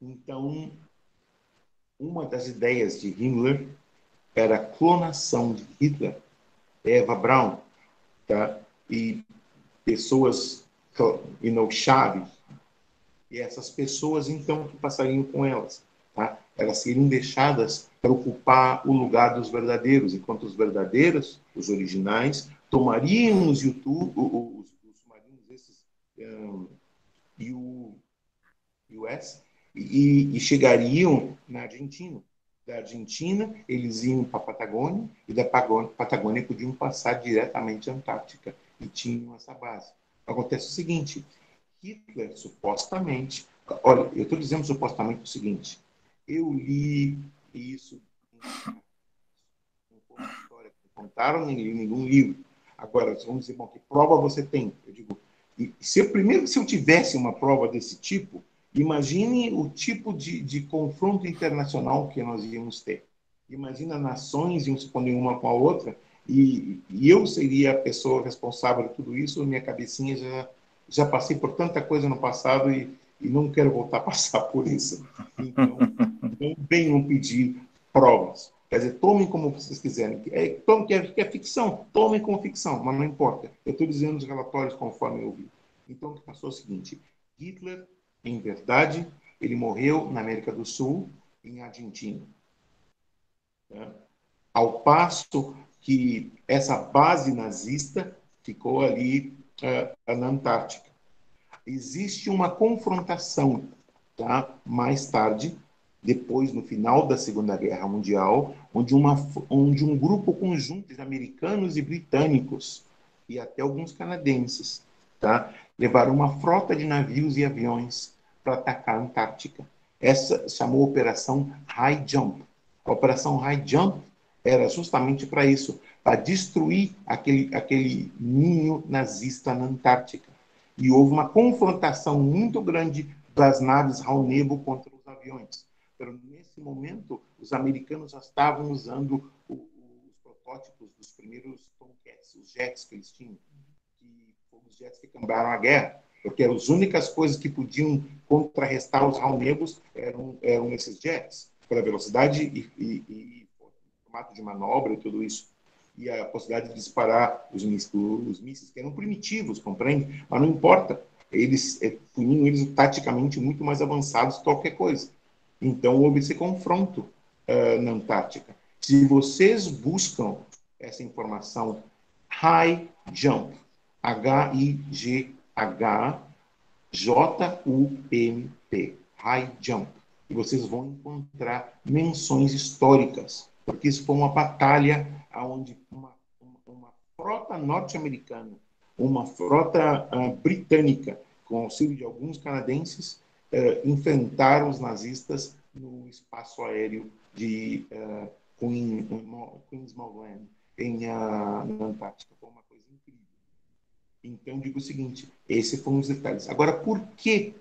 Então, uma das ideias de Himmler era a clonação de Hitler, Eva Braun, tá? E pessoas chave, e essas pessoas, então, que passariam com elas, tá? Elas seriam deixadas para ocupar o lugar dos verdadeiros, enquanto os verdadeiros, os originais, tomariam os submarinos, esses US, e chegariam na Argentina. Da Argentina, eles iam para a Patagônia, e da Patagônia podiam passar diretamente à Antártica, e tinham essa base. Acontece o seguinte, Hitler, supostamente... Olha, eu estou dizendo supostamente o seguinte. Eu li isso em história que contaram, nem li nenhum livro. Agora, vamos dizer, bom, que prova você tem? Eu digo, se eu tivesse uma prova desse tipo, imagine o tipo de confronto internacional que nós íamos ter. Imagina nações iam se poner uma com a outra e eu seria a pessoa responsável por tudo isso, minha cabecinha já passei por tanta coisa no passado e não quero voltar a passar por isso. Então, não venham pedir provas. Quer dizer, tomem como vocês quiserem. Que é ficção, tomem como ficção, mas não importa. Eu estou dizendo os relatórios conforme eu vi. Então, o que passou é o seguinte. Hitler, em verdade, ele morreu na América do Sul, em Argentina. Né? Ao passo que essa base nazista ficou ali na Antártica. Existe uma confrontação, tá? Mais tarde, depois, no final da Segunda Guerra Mundial, onde um grupo conjunto de americanos e britânicos, e até alguns canadenses, tá? Levaram uma frota de navios e aviões para atacar a Antártica. Essa chamou Operação High Jump. A Operação High Jump era justamente para isso, para destruir aquele ninho nazista na Antártica. E houve uma confrontação muito grande das naves Raunebo contra os aviões. Mas, nesse momento, os americanos já estavam usando os protótipos dos primeiros Tomcats, os jets que eles tinham, que foram os jets que cambiaram a guerra, porque as únicas coisas que podiam contrarrestar os Raunebos eram esses jets, pela velocidade e formato de manobra e tudo isso. E a possibilidade de disparar os mísseis, que eram primitivos, compreende? Mas não importa. Eles puniam eles taticamente muito mais avançados que qualquer coisa. Então, houve esse confronto na Antártica. Se vocês buscam essa informação, High Jump, H-I-G-H-J-U-M-P, High Jump, e vocês vão encontrar menções históricas, porque isso foi uma batalha onde uma frota norte-americana, uma frota britânica, com auxílio de alguns canadenses, enfrentaram os nazistas no espaço aéreo de Queensland, na Antártica. Foi uma coisa incrível. Então, digo o seguinte, esses foram os detalhes. Agora, por que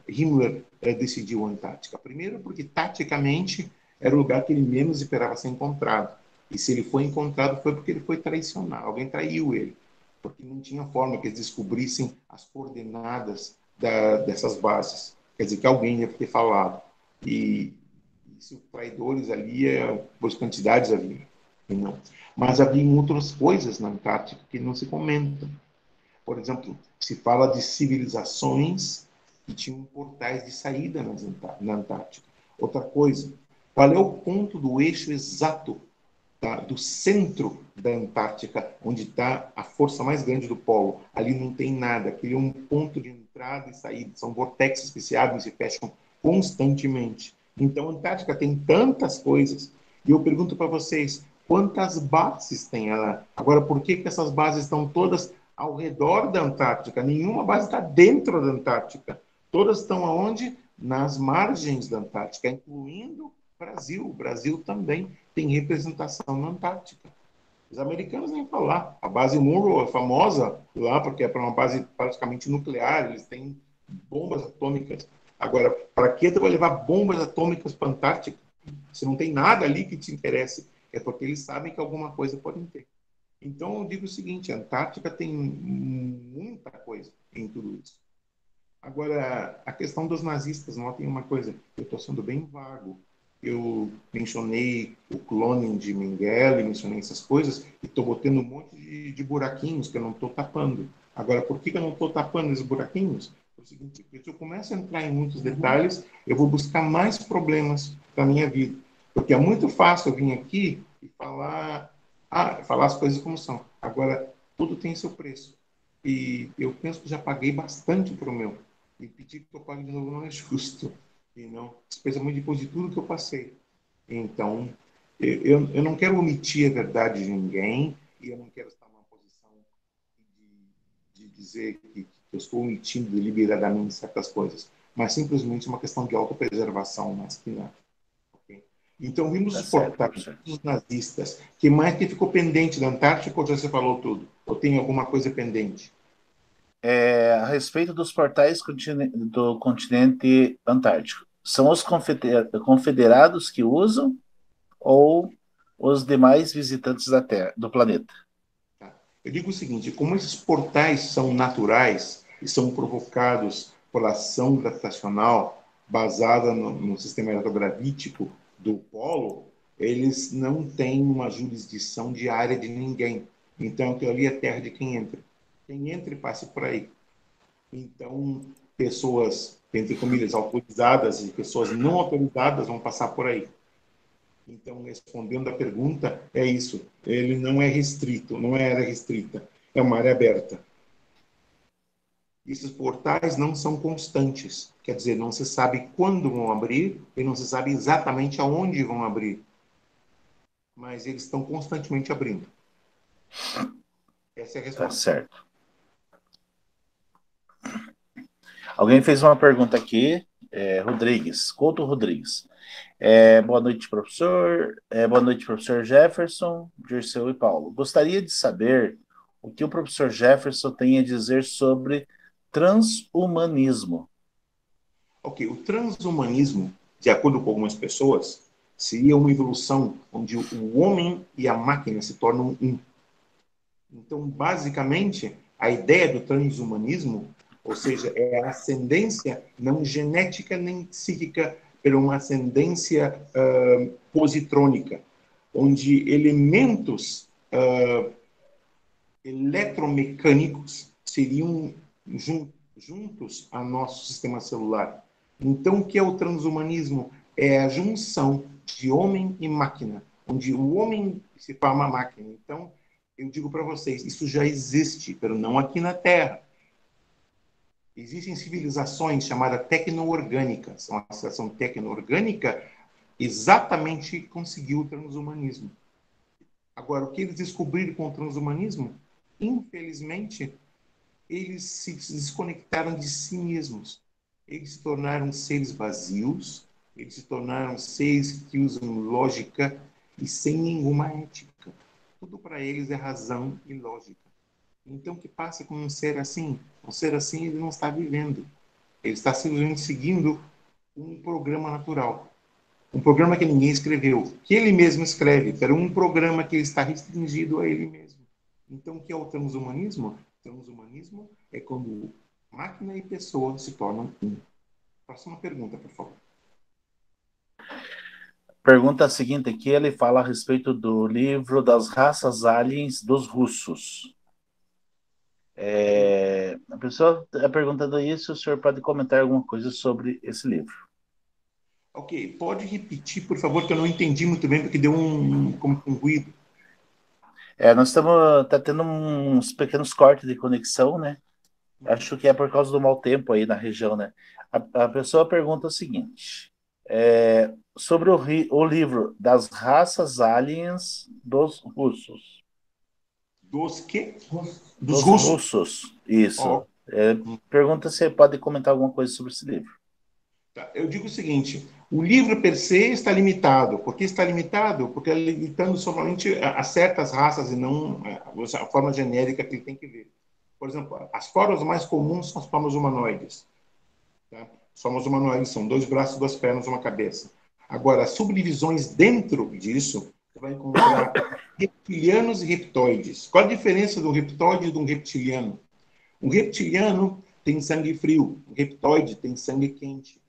Himmler decidiu a Antártica? Primeiro, porque, taticamente, era o lugar que ele menos esperava ser encontrado. E se ele foi encontrado foi porque ele foi traicionado, alguém traiu ele, porque não tinha forma que eles descobrissem as coordenadas dessas bases. Quer dizer, que alguém ia ter falado. E se traidores ali, por quantidades havia. Não. Mas havia outras coisas na Antártica que não se comentam. Por exemplo, se fala de civilizações que tinham portais de saída na Antártica. Outra coisa, qual é o ponto do eixo exato do centro da Antártica, onde está a força mais grande do polo? Ali não tem nada. Aquele é um ponto de entrada e saída. São vortexes que se abrem e se fecham constantemente. Então, a Antártica tem tantas coisas. E eu pergunto para vocês, quantas bases tem ela? Agora, por que essas bases estão todas ao redor da Antártica? Nenhuma base está dentro da Antártica. Todas estão aonde? Nas margens da Antártica, incluindo o Brasil. O Brasil também tem representação na Antártica. Os americanos nem falar. A base Monroe é famosa lá porque é para uma base praticamente nuclear. Eles têm bombas atômicas. Agora, para que tu vai levar bombas atômicas para a Antártica? Se não tem nada ali que te interesse, é porque eles sabem que alguma coisa podem ter. Então, eu digo o seguinte, a Antártica tem muita coisa em tudo isso. Agora, a questão dos nazistas, notem uma coisa, eu estou sendo bem vago. Eu mencionei o clone de Mengele, mencionei essas coisas, e estou botando um monte de buraquinhos que eu não estou tapando. Agora, por que eu não estou tapando esses buraquinhos? É o seguinte, porque se eu começo a entrar em muitos detalhes, eu vou buscar mais problemas para a minha vida. Porque é muito fácil eu vir aqui e falar as coisas como são. Agora, tudo tem seu preço. E eu penso que já paguei bastante para o meu. E pedir que eu pague de novo não é justo. E não, especialmente depois de tudo que eu passei. Então, eu não quero omitir a verdade de ninguém e eu não quero estar numa posição de dizer que eu estou omitindo deliberadamente certas coisas, mas simplesmente uma questão de autopreservação mais que nada. Okay? Então, vimos Tá os certo, portais professor. dos nazistas. Que mais que ficou pendente da Antártica ou já você falou tudo? Ou tem alguma coisa pendente? A respeito dos portais do continente antártico, são os confederados que usam ou os demais visitantes da Terra, do planeta? Tá? Eu digo o seguinte, como esses portais são naturais e são provocados pela ação gravitacional basada no sistema eletrogravítico do polo, eles não têm uma jurisdição diária de ninguém. Então, aquilo ali é terra de quem entra. Quem entra e passa por aí. Então, pessoas, entre comilhas, autorizadas e pessoas não autorizadas vão passar por aí. Então, respondendo a pergunta, é isso. Ele não é restrito, não é área restrita, é uma área aberta. Esses portais não são constantes, quer dizer, não se sabe quando vão abrir e não se sabe exatamente aonde vão abrir, mas eles estão constantemente abrindo. Essa é a Tá resposta. certo. Alguém fez uma pergunta aqui, Rodrigues, Couto Rodrigues. Boa noite, professor. Boa noite, professor Jefferson, Dirceu e Paulo. Gostaria de saber o que o professor Jefferson tem a dizer sobre transhumanismo. Ok, o transhumanismo, de acordo com algumas pessoas, seria uma evolução onde o homem e a máquina se tornam um. Então, basicamente, a ideia do transhumanismo, ou seja, é a ascendência não genética nem psíquica, por uma ascendência positrônica, onde elementos eletromecânicos seriam juntos ao nosso sistema celular. Então, o que é o transhumanismo? É a junção de homem e máquina, onde o homem se forma máquina. Então, eu digo para vocês, isso já existe, mas não aqui na Terra. Existem civilizações chamadas tecno-orgânicas. Uma civilização tecno-orgânica exatamente conseguiu o transhumanismo. Agora, o que eles descobriram com o transhumanismo? Infelizmente, eles se desconectaram de si mesmos. Eles se tornaram seres vazios, eles se tornaram seres que usam lógica e sem nenhuma ética. Tudo para eles é razão e lógica. Então, o que passa com um ser assim? Um ser assim, ele não está vivendo. Ele está simplesmente seguindo um programa natural. Um programa que ninguém escreveu, que ele mesmo escreve, para um programa que está restringido a ele mesmo. Então, o que é o transhumanismo? O transhumanismo é quando máquina e pessoa se tornam um. Próxima pergunta, por favor. Pergunta seguinte aqui, ele fala a respeito do livro das raças aliens dos russos. A pessoa está perguntando isso, o senhor pode comentar alguma coisa sobre esse livro? Ok, pode repetir, por favor, que eu não entendi muito bem, porque deu como um ruído. Nós estamos tá tendo uns pequenos cortes de conexão, né? Acho que é por causa do mau tempo aí na região, né? A pessoa pergunta o seguinte: sobre o livro das raças aliens dos russos. Dos quê? Dos Dos russos. russos, isso. Ó, Pergunta se pode comentar alguma coisa sobre esse livro. tá. Eu digo o seguinte, o livro per se está limitado. Por que está limitado? Porque é limitando somente a certas raças e não a forma genérica que ele tem que ver. Por exemplo, as formas mais comuns são as formas humanoides. Tá? As formas humanoides são 2 braços, 2 pernas, uma cabeça. Agora, as subdivisões dentro disso, você vai encontrar reptilianos e reptoides. Qual a diferença do reptoide e do reptiliano? Um reptiliano tem sangue frio, um reptoide tem sangue quente.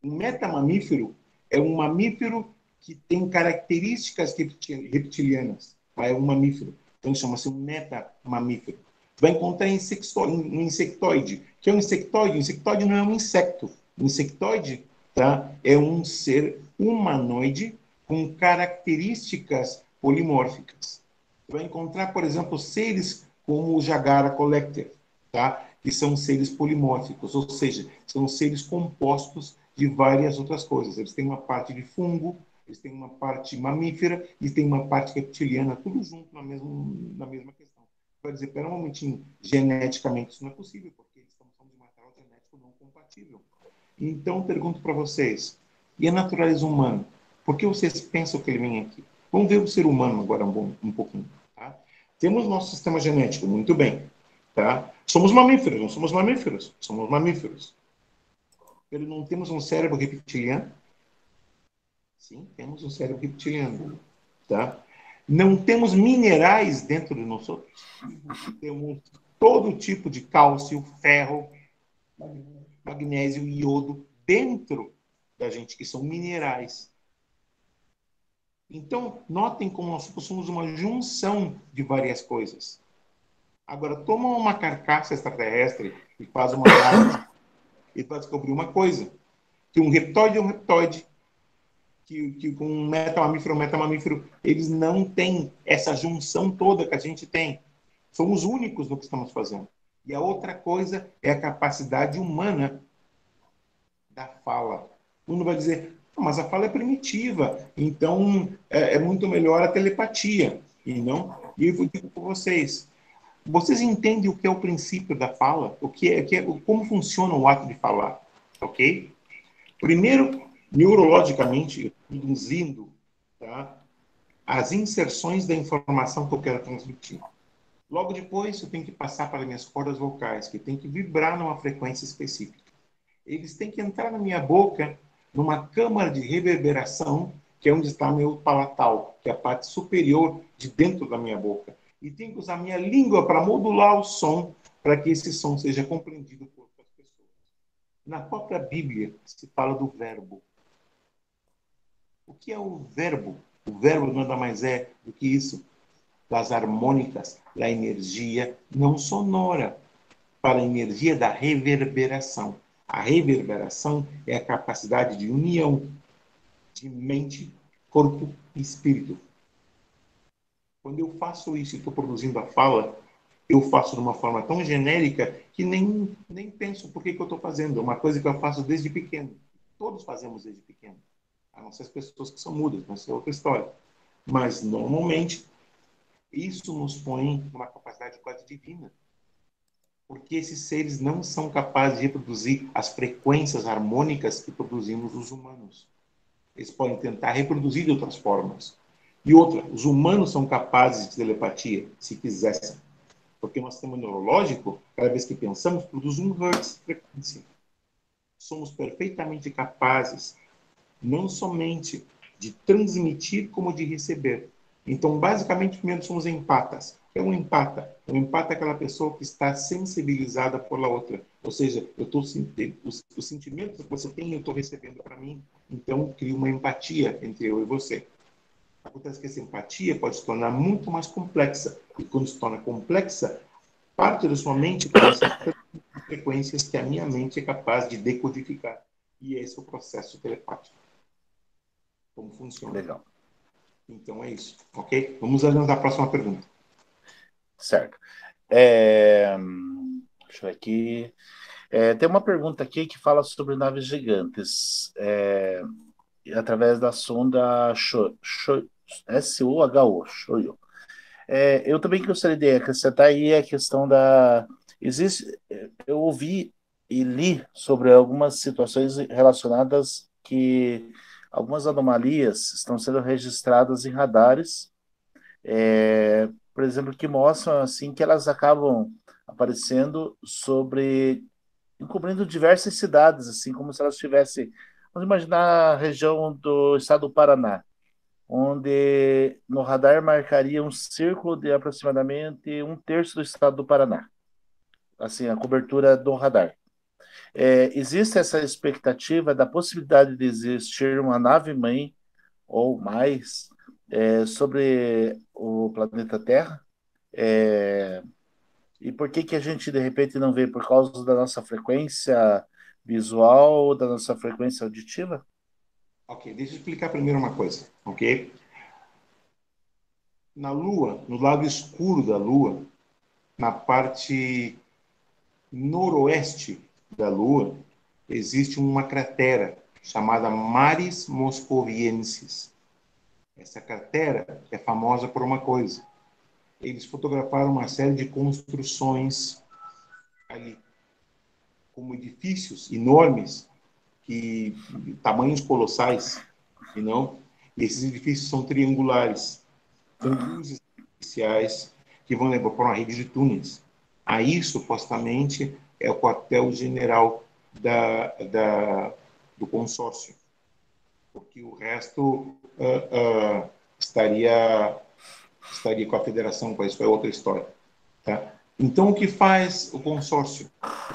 Um metamamífero é um mamífero que tem características reptilianas, mas é um mamífero. Então chama-se um metamamífero. Vai encontrar um insectoide. O que é um insectoide? Um insectoide não é um inseto. Um insectoide, tá, é um ser humanoide com características polimórficas. Vai encontrar, por exemplo, seres como o Jagara collector, tá? Que são seres polimórficos, ou seja, são seres compostos de várias outras coisas. Eles têm uma parte de fungo, eles têm uma parte mamífera e têm uma parte reptiliana, tudo junto na mesma questão. Vai dizer, pera um momentinho, geneticamente isso não é possível, porque eles estão falando de material genético não compatível. Então, pergunto para vocês, e a natureza humana? Por que vocês pensam que ele vem aqui? Vamos ver o ser humano agora um pouquinho. Tá? Temos nosso sistema genético, muito bem. Tá? Somos mamíferos, não somos mamíferos? Somos mamíferos. Pero não temos um cérebro reptiliano? Sim, temos um cérebro reptiliano. Tá? Não temos minerais dentro de nós outros. Temos todo tipo de cálcio, ferro, magnésio e iodo dentro da gente, que são minerais. Então, notem como nós somos uma junção de várias coisas. Agora, toma uma carcaça extraterrestre e faz uma análise e vai descobrir uma coisa, que um reptóide é um reptóide, que com um metamamífero, eles não têm essa junção toda que a gente tem. Somos únicos no que estamos fazendo. E a outra coisa é a capacidade humana da fala. Um vai dizer, mas a fala é primitiva, então é muito melhor a telepatia. E não. E eu digo para vocês, vocês entendem o que é o princípio da fala? Como funciona o ato de falar? Ok? Primeiro, neurologicamente, induzindo, tá, as inserções da informação que eu quero transmitir. Logo depois, eu tenho que passar para minhas cordas vocais, que tem que vibrar numa frequência específica. Eles têm que entrar na minha boca, numa câmara de reverberação, que é onde está meu palatal, que é a parte superior de dentro da minha boca. E tenho que usar minha língua para modular o som, para que esse som seja compreendido por outras pessoas. Na própria Bíblia se fala do verbo. O que é o verbo? O verbo nada mais é do que isso. Das harmônicas, da energia não sonora, para a energia da reverberação. A reverberação é a capacidade de união de mente, corpo e espírito. Quando eu faço isso e estou produzindo a fala, eu faço de uma forma tão genérica que nem penso por que eu estou fazendo. É uma coisa que eu faço desde pequeno. Todos fazemos desde pequeno. A não ser as pessoas que são mudas, mas é outra história. Mas, normalmente, isso nos põe numa capacidade quase divina. Porque esses seres não são capazes de reproduzir as frequências harmônicas que produzimos os humanos. Eles podem tentar reproduzir de outras formas. E outra, os humanos são capazes de telepatia, se quisessem. Porque nosso sistema neurológico, cada vez que pensamos, produz 1 Hz de frequência. Somos perfeitamente capazes não somente de transmitir, como de receber. Então, basicamente, primeiro somos empatas. É um empata. Um empata é aquela pessoa que está sensibilizada pela outra. Ou seja, eu estou sentindo os sentimentos que você tem, eu estou recebendo para mim. Então, cria uma empatia entre eu e você. Acontece que essa empatia pode se tornar muito mais complexa. E quando se torna complexa, parte da sua mente começa a frequências que a minha mente é capaz de decodificar. E esse é o processo telepático. Como funciona. Legal. Então é isso, ok? Vamos adiantar a próxima pergunta. Certo. Deixa eu ver aqui. Tem uma pergunta aqui que fala sobre naves gigantes. Através da sonda SUHO, Shoyo. Eu também gostaria de acrescentar aí a questão da... eu ouvi e li sobre algumas situações relacionadas que algumas anomalias estão sendo registradas em radares, por exemplo, que mostram assim que elas acabam aparecendo encobrindo diversas cidades, assim como se elas tivessem, vamos imaginar a região do estado do Paraná, onde no radar marcaria um círculo de aproximadamente um terço do estado do Paraná, assim, a cobertura do radar. Existe essa expectativa da possibilidade de existir uma nave-mãe ou mais sobre o planeta Terra? E por que que a gente, de repente, não vê? Por causa da nossa frequência visual ou da nossa frequência auditiva? Ok, deixa eu explicar primeiro uma coisa, ok? Na Lua, no lado escuro da Lua, na parte noroeste da Lua, existe uma cratera chamada Maris Moscoviensis. Essa cratera é famosa por uma coisa. Eles fotografaram uma série de construções ali, como edifícios enormes, tamanhos colossais, e não? E esses edifícios são triangulares, com luzes especiais que vão levar para uma rede de túneis. Aí, supostamente, é o quartel-general do consórcio, porque o resto estaria com a federação, com isso é outra história. Tá? Então, o que faz o consórcio?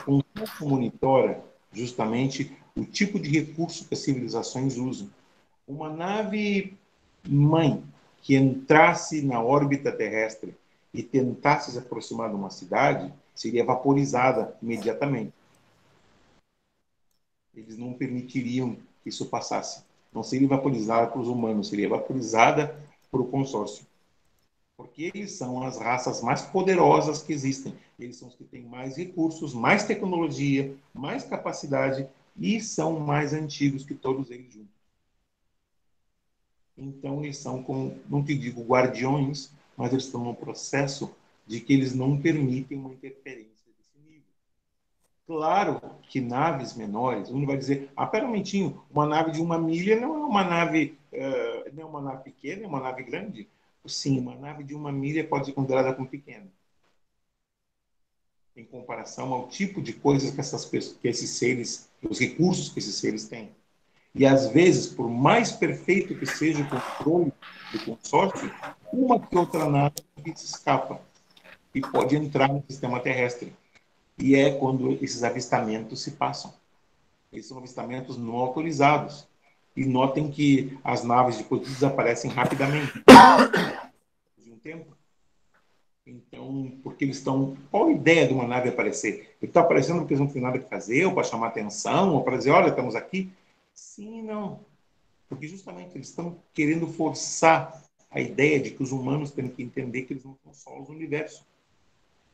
O consórcio monitora justamente o tipo de recurso que as civilizações usam. Uma nave mãe que entrasse na órbita terrestre e tentasse se aproximar de uma cidade seria vaporizada imediatamente. Eles não permitiriam que isso passasse. Não seria vaporizada para os humanos, seria vaporizada para o consórcio. Porque eles são as raças mais poderosas que existem. Eles são os que têm mais recursos, mais tecnologia, mais capacidade e são mais antigos que todos eles juntos. Então, eles são, como, não te digo guardiões, mas eles estão num processo de que eles não permitem uma interferência desse nível. Claro que naves menores, um vai dizer, pera um momentinho, uma nave de 1 milha não é uma nave, não é uma nave pequena, é uma nave grande. Sim, uma nave de 1 milha pode ser considerada como pequena, em comparação ao tipo de coisas que esses seres, os recursos que esses seres têm. E, às vezes, por mais perfeito que seja o controle do consórcio, uma que outra nave se escapa e pode entrar no sistema terrestre. E é quando esses avistamentos se passam. Esses são avistamentos não autorizados. E notem que as naves depois desaparecem rapidamente. De um tempo. Então, porque eles estão... Qual a ideia de uma nave aparecer? Ele está aparecendo porque eles não têm nada que fazer, ou para chamar atenção, ou para dizer, olha, estamos aqui. Sim e não. Porque justamente eles estão querendo forçar a ideia de que os humanos têm que entender que eles não são só os universo.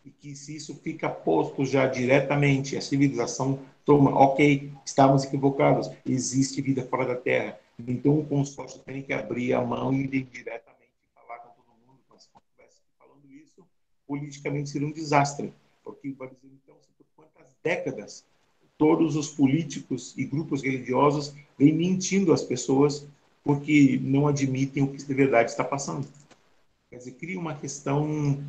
E que se isso fica posto já diretamente, a civilização toma, ok, estávamos equivocados, existe vida fora da Terra. Então o consórcio tem que abrir a mão e ir diretamente falar com todo mundo, mas se não estivesse falando isso, politicamente seria um desastre. Porque vai dizer, então, por quantas décadas todos os políticos e grupos religiosos vêm mentindo às pessoas porque não admitem o que de verdade está passando. Quer dizer, cria uma questão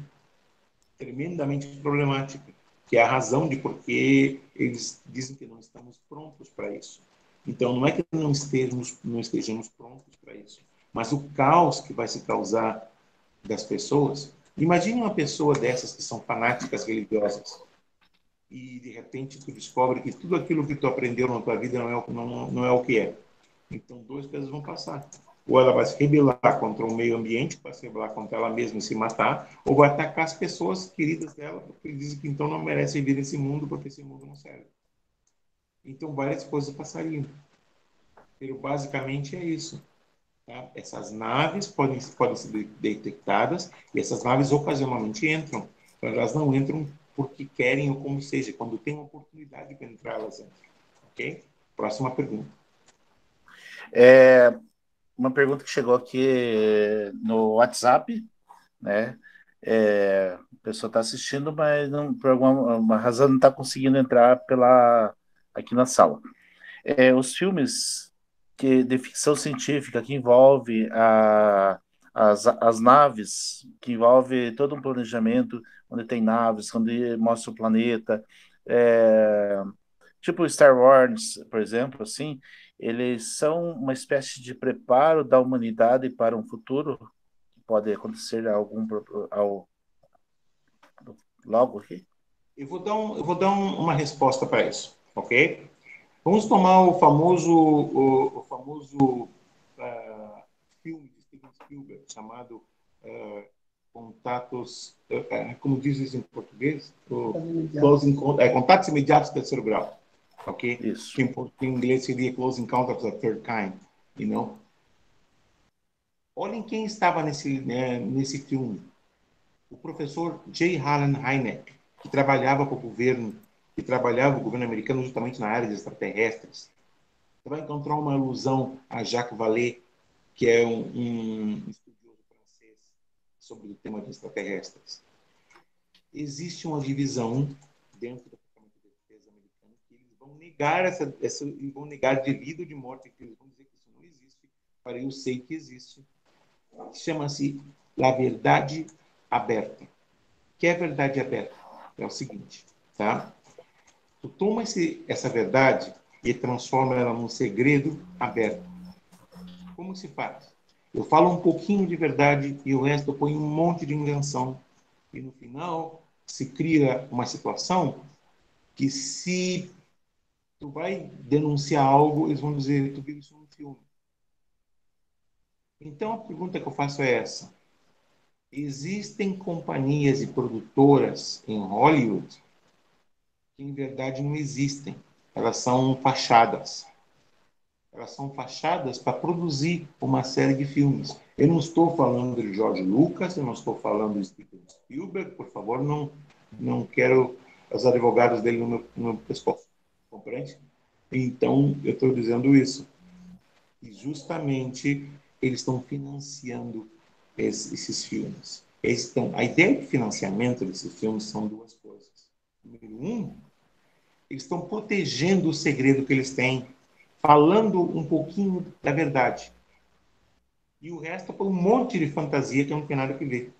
tremendamente problemática, que é a razão de por que eles dizem que não estamos prontos para isso. Então, não é que não estejamos prontos para isso, mas o caos que vai se causar das pessoas. Imagine uma pessoa dessas que são fanáticas religiosas e, de repente, tu descobre que tudo aquilo que tu aprendeu na tua vida não é o que é. Então, duas coisas vão passar. Ou ela vai se rebelar contra o meio ambiente, vai se rebelar contra ela mesma e se matar, ou vai atacar as pessoas queridas dela, porque dizem que então não merece viver nesse mundo, porque esse mundo não serve. Então, várias coisas passariam. Pero, basicamente, é isso. Tá? Essas naves podem ser detectadas, e essas naves ocasionalmente entram. Então, elas não entram porque querem ou como seja, quando tem uma oportunidade para entrar, elas entram. Ok? Próxima pergunta. Uma pergunta que chegou aqui no WhatsApp, né? A pessoa está assistindo, mas não, por alguma razão não está conseguindo entrar aqui na sala. Os filmes de ficção científica que envolve as naves, que envolve todo um planejamento, onde tem naves, onde mostra o planeta, tipo Star Wars, por exemplo, assim, eles são uma espécie de preparo da humanidade para um futuro que pode acontecer logo aqui. Eu vou dar uma resposta para isso, ok? Vamos tomar o famoso filme de Steven Spielberg chamado Contatos, como diz isso em português? Contatos Imediatos do Terceiro Grau, ok? Isso. Que em inglês seria Close Encounters of the Third Kind, you know? Olhem quem estava nesse filme. O professor J. Allen Hynek, que trabalhava para o governo americano justamente na área de extraterrestres. Você vai encontrar uma alusão a Jacques Vallée, que é um estudioso francês sobre o tema de extraterrestres. Existe uma divisão dentro do Departamento de Defesa americano que eles vão negar vão negar de vida ou de morte, que eles vão dizer que isso não existe, para eu sei que existe. Chama-se La Verdade Aberta. O que é verdade aberta? É o seguinte, tá? Tu toma essa verdade e transforma ela num segredo aberto. Como se faz? Eu falo um pouquinho de verdade e o resto eu ponho um monte de invenção. E no final se cria uma situação que, se tu vai denunciar algo, eles vão dizer, tu viu isso num filme. Então a pergunta que eu faço é essa. Existem companhias e produtoras em Hollywood que, em verdade, não existem. Elas são fachadas. Elas são fachadas para produzir uma série de filmes. Eu não estou falando de George Lucas, eu não estou falando de Steven Spielberg, por favor, não quero os advogados dele no meu pescoço, compreende? Então, eu estou dizendo isso. E justamente eles estão financiando esses filmes. A ideia de financiamento desses filmes são duas coisas. Número um, eles estão protegendo o segredo que eles têm, falando um pouquinho da verdade. E o resto é por um monte de fantasia que não tem nada a ver.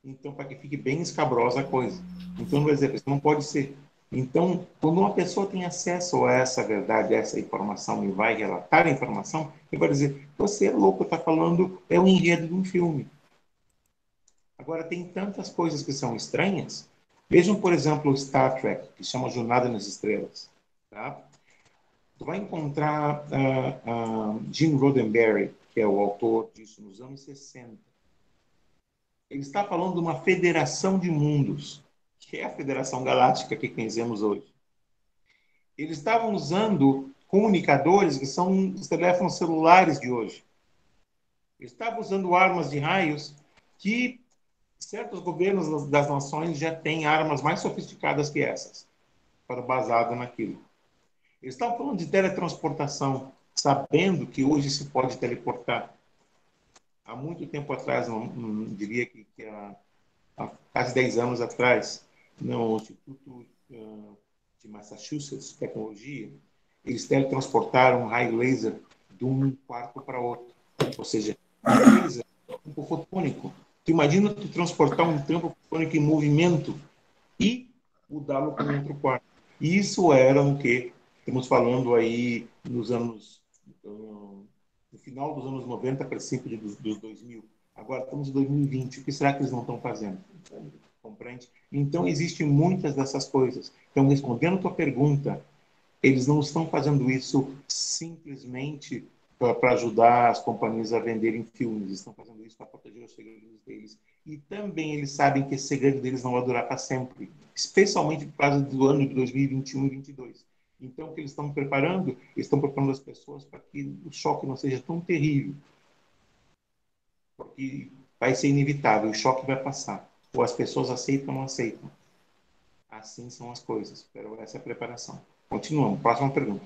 Então, para que fique bem escabrosa a coisa. Então, por exemplo, isso não pode ser. Então, quando uma pessoa tem acesso a essa verdade, a essa informação, e vai relatar a informação, ele vai dizer, você é louco, está falando, é o enredo de um filme. Agora, tem tantas coisas que são estranhas. Vejam, por exemplo, o Star Trek, que chama Jornada nas Estrelas. Tá? Tu vai encontrar Gene Roddenberry, que é o autor disso, nos anos 60. Ele está falando de uma federação de mundos, que é a Federação Galáctica que conhecemos hoje. Eles estavam usando comunicadores que são os teléfonos celulares de hoje. Eles estavam usando armas de raios que certos governos das nações já têm armas mais sofisticadas que essas, basado naquilo. Eles estavam falando de teletransportação, sabendo que hoje se pode teleportar. Há muito tempo atrás, não diria que há quase 10 anos atrás, no Instituto de Massachusetts, Tecnologia, eles teletransportaram um raio laser de um quarto para outro. Ou seja, um laser, um campo fotônico. Tu imagina tu transportar um campo fotônico em movimento e mudá-lo para outro quarto. Isso era o quê? Estamos falando aí no final dos anos 90, princípio dos 2000. Agora estamos em 2020. O que será que eles não estão fazendo? Compreende? Então, existem muitas dessas coisas. Então, respondendo a tua pergunta, eles não estão fazendo isso simplesmente para ajudar as companhias a venderem filmes. Eles estão fazendo isso para proteger os segredos deles. E também eles sabem que esse segredo deles não vai durar para sempre, especialmente por causa do ano de 2021 e 2022. Então, o que eles estão preparando? Eles estão preparando as pessoas para que o choque não seja tão terrível, porque vai ser inevitável, o choque vai passar. Ou as pessoas aceitam ou não aceitam. Assim são as coisas. Pero essa é a preparação. Continuamos. Próxima pergunta.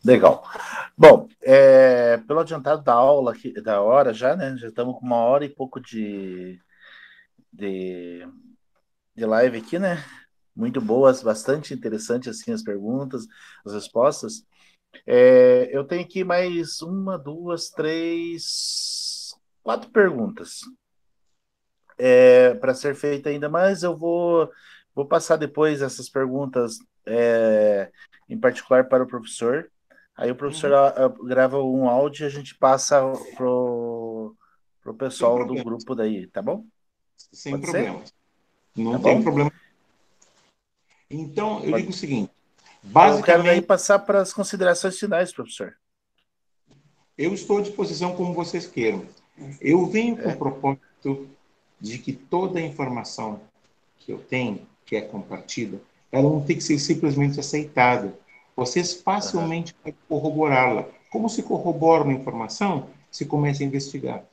Legal. Bom, pelo adiantado da aula, da hora já, né? Já estamos com 1 hora e pouco de live aqui, né? Muito boas, bastante interessante assim as perguntas, as respostas. Eu tenho aqui mais 1, 2, 3, 4 perguntas para ser feita ainda, mas eu vou passar depois essas perguntas em particular para o professor. Aí o professor grava um áudio e a gente passa pro pessoal do grupo daí, tá bom? Sem Pode problemas. ser? Não Tá tem bom? problema. Então, eu digo o seguinte. Eu quero daí Basicamente, passar para as considerações finais, professor. eu estou à disposição como vocês queiram. Eu venho com o propósito de que toda a informação que eu tenho, que é compartilhada, ela não tem que ser simplesmente aceitada. Vocês facilmente podem corroborá-la. Como se corrobora uma informação? Se começa a investigar.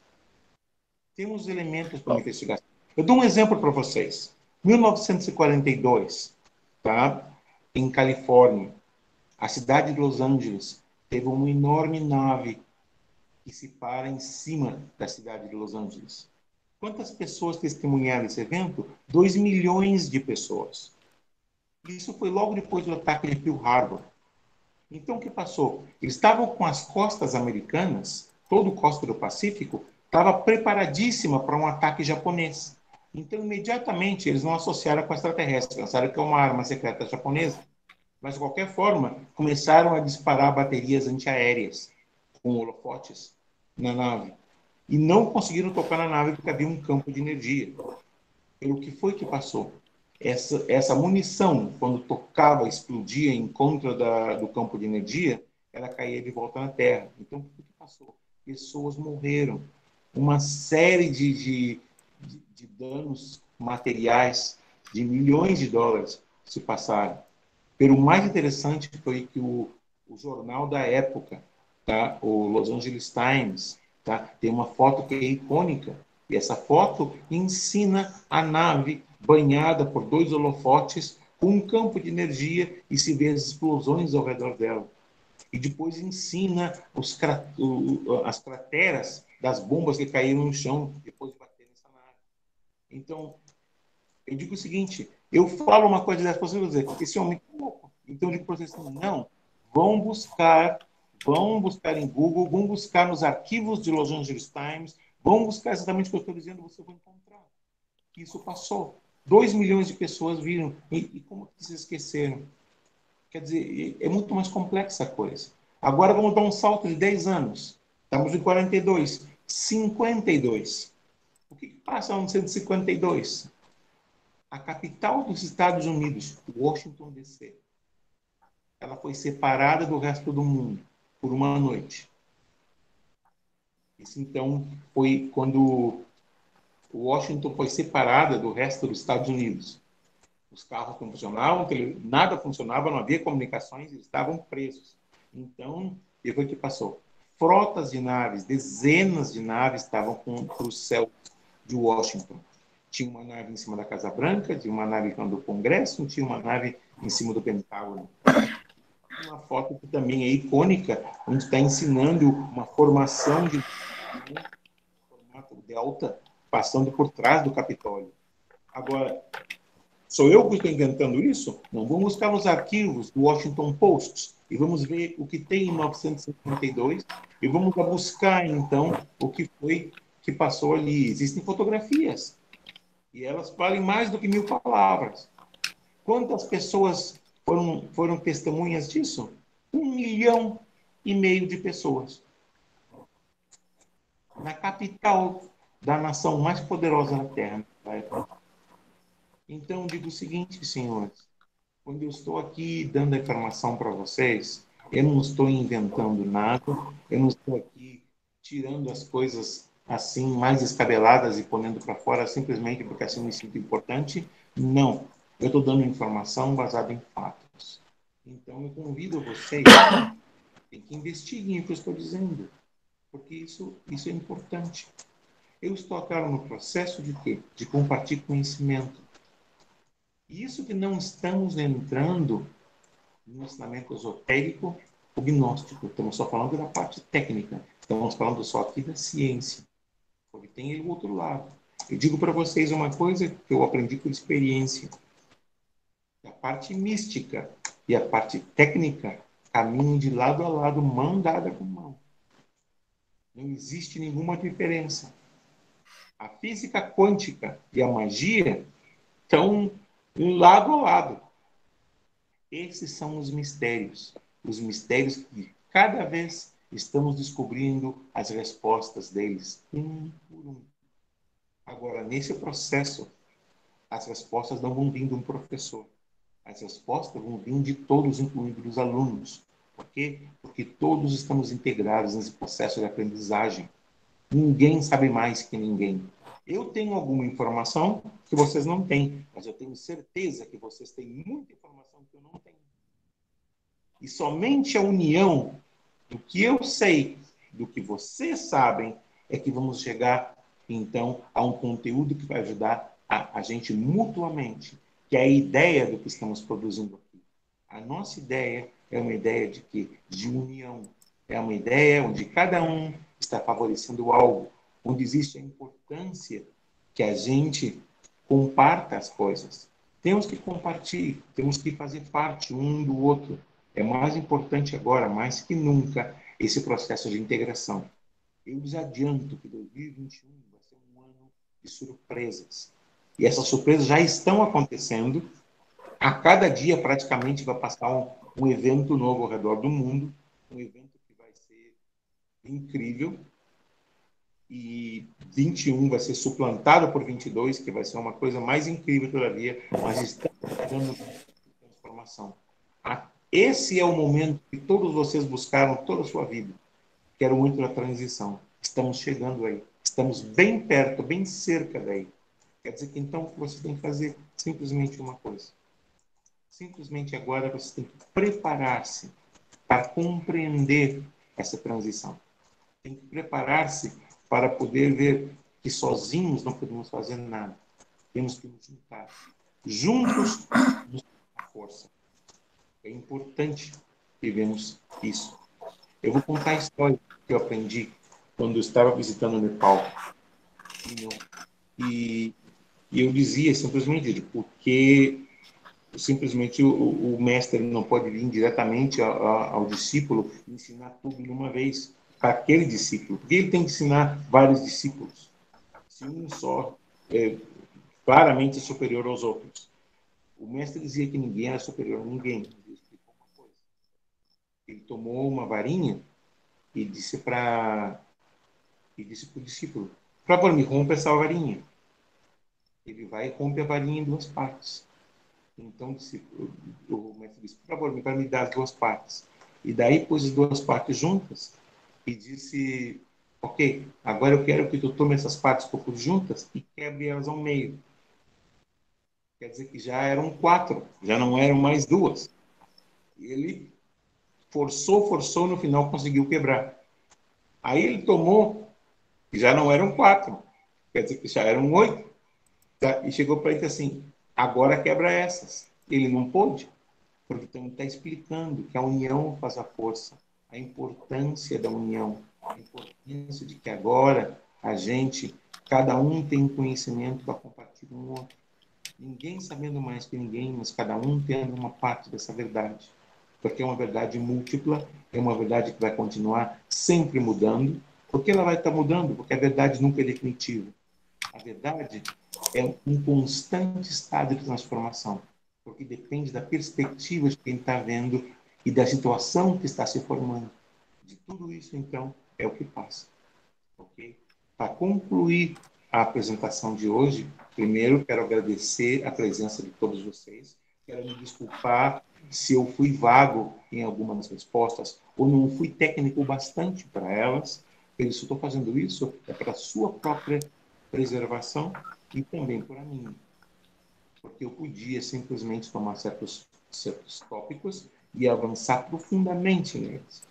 Temos elementos para uma Bom, investigação. Eu dou um exemplo para vocês. 1942, tá? Em Califórnia, a cidade de Los Angeles teve uma enorme nave que se para em cima da cidade de Los Angeles. Quantas pessoas testemunharam esse evento? 2 milhões de pessoas. Isso foi logo depois do ataque de Pearl Harbor. Então, o que passou? Eles estavam com as costas americanas, todo o costa do Pacífico, estava preparadíssima para um ataque japonês. Então, imediatamente, eles não associaram com extraterrestres, pensaram que é uma arma secreta japonesa. Mas, de qualquer forma, começaram a disparar baterias antiaéreas com holofotes na nave. E não conseguiram tocar na nave porque havia um campo de energia. Pelo que foi que passou? Essa munição, quando tocava, explodia em contra do campo de energia, ela caía de volta na Terra. Então, o que passou? Pessoas morreram. Uma série de danos materiais de milhões de dólares se passaram. Pelo mais interessante foi que o jornal da época, tá? O Los Angeles Times, tá? Tem uma foto que é icônica. E essa foto ensina a nave banhada por 2 holofotes com um campo de energia e se vê as explosões ao redor dela. E depois ensina as crateras das bombas que caíram no chão depois de bater nessa nave. Então, eu digo o seguinte, eu falo uma coisa dessas pessoas e dizer, esse homem é louco. Então, eu digo para vocês assim, não, vão buscar em Google, vão buscar nos arquivos de Los Angeles Times, vão buscar exatamente o que eu estou dizendo, você vai encontrar. Isso passou. 2 milhões de pessoas viram. E como que vocês esqueceram? Quer dizer, é muito mais complexa a coisa. Agora vamos dar um salto de 10 anos. Estamos em 42. 52. O que passa em 1952? A capital dos Estados Unidos, Washington, D.C., ela foi separada do resto do mundo por uma noite. Isso, então, foi quando Washington foi separada do resto dos Estados Unidos. Os carros não funcionavam, nada funcionava, não havia comunicações, eles estavam presos. Então, o que foi que passou? Frotas de naves, dezenas de naves estavam para o céu de Washington. Tinha uma nave em cima da Casa Branca, tinha uma nave do Congresso, tinha uma nave em cima do Pentágono. Uma foto que também é icônica, onde está ensinando uma formação de formato delta passando por trás do Capitólio. Agora, sou eu que estou inventando isso? Não, vamos buscar nos arquivos do Washington Post e vamos ver o que tem em 1952 e vamos buscar, então, o que foi que passou ali. Existem fotografias e elas valem mais do que 1000 palavras. Quantas pessoas foram testemunhas disso? 1,5 milhão de pessoas. Na capital da nação mais poderosa da Terra. Então, digo o seguinte, senhores. Quando eu estou aqui dando a informação para vocês, eu não estou inventando nada, eu não estou aqui tirando as coisas assim mais descabeladas e pondo para fora simplesmente porque assim me sinto importante. Não. Eu estou dando informação baseada em fatos. Então, eu convido vocês que investiguem o que eu estou dizendo, porque isso é importante. Eu estou agora no processo de quê? De compartilhar conhecimento. E isso que não estamos entrando no ensinamento esotérico ou gnóstico. Estamos só falando da parte técnica. Estamos falando só aqui da ciência. Porque tem o outro lado. Eu digo para vocês uma coisa que eu aprendi por experiência. A parte mística e a parte técnica caminham de lado a lado, mão dada com mão. Não existe nenhuma diferença. A física quântica e a magia estão lado a lado. Esses são os mistérios que cada vez estamos descobrindo as respostas deles, um por um. Agora, nesse processo, as respostas não vão vir de um professor. As respostas vão vir de todos, incluindo os alunos. Por quê? Porque todos estamos integrados nesse processo de aprendizagem. Ninguém sabe mais que ninguém. Eu tenho alguma informação que vocês não têm, mas eu tenho certeza que vocês têm muita informação que eu não tenho. E somente a união do que eu sei, do que vocês sabem, é que vamos chegar, então, a um conteúdo que vai ajudar a gente mutuamente, que é a ideia do que estamos produzindo aqui. A nossa ideia é uma ideia de quê? De união. É uma ideia onde cada um está favorecendo algo, onde existe a importância que a gente comparta as coisas. Temos que compartilhar, temos que fazer parte um do outro. É mais importante agora, mais que nunca, esse processo de integração. Eu lhes adianto que 2021 vai ser um ano de surpresas. E essas surpresas já estão acontecendo. A cada dia, praticamente, vai passar um evento novo ao redor do mundo, um evento que vai ser incrível. E 21 vai ser suplantado por 22, que vai ser uma coisa mais incrível todavia, mas estamos chegando na transformação. Esse é o momento que todos vocês buscaram toda a sua vida, que era o momento da transição. Estamos chegando aí. Estamos bem perto, bem cerca daí. Quer dizer que então você tem que fazer simplesmente uma coisa. Simplesmente agora você tem que preparar-se para compreender essa transição. Tem que preparar-se para poder ver que sozinhos não podemos fazer nada. Temos que nos juntar. Juntos, nos dá força. É importante vivemos isso. Eu vou contar a história que eu aprendi quando eu estava visitando o Nepal. E eu dizia simplesmente, porque simplesmente o mestre não pode vir diretamente ao discípulo e ensinar tudo de uma vez para aquele discípulo, porque ele tem que ensinar vários discípulos. Se um só é claramente superior aos outros. O mestre dizia que ninguém era superior a ninguém. Ele explicou uma coisa. Ele tomou uma varinha e disse para o discípulo: por favor, me rompa essa varinha. Ele vai e rompe a varinha em duas partes. Então o mestre disse: por favor, me dar as duas partes. E daí pôs as duas partes juntas e disse: ok, agora eu quero que tu tome essas partes que eu pus juntas e quebre elas ao meio. Quer dizer que já eram 4, já não eram mais 2. Ele forçou, no final conseguiu quebrar. Aí ele tomou, e já não eram 4, quer dizer que já eram 8. Tá? E chegou para ele assim: agora quebra essas. Ele não pôde, porque também está explicando que a união faz a força, a importância da união, a importância de que agora a gente, cada um tem conhecimento para compartilhar com o outro. Ninguém sabendo mais que ninguém, mas cada um tendo uma parte dessa verdade. Porque é uma verdade múltipla, é uma verdade que vai continuar sempre mudando. Por que ela vai estar mudando? Porque a verdade nunca é definitiva. A verdade é um constante estado de transformação, porque depende da perspectiva de quem está vendo e da situação que está se formando. De tudo isso, então, é o que passa. Ok? Para concluir a apresentação de hoje, primeiro quero agradecer a presença de todos vocês. Quero me desculpar se eu fui vago em algumas respostas ou não fui técnico bastante para elas. Por isso, estou fazendo isso é para a sua própria preservação e também para a minha. Porque eu podia simplesmente tomar certos tópicos e avançar profundamente neles.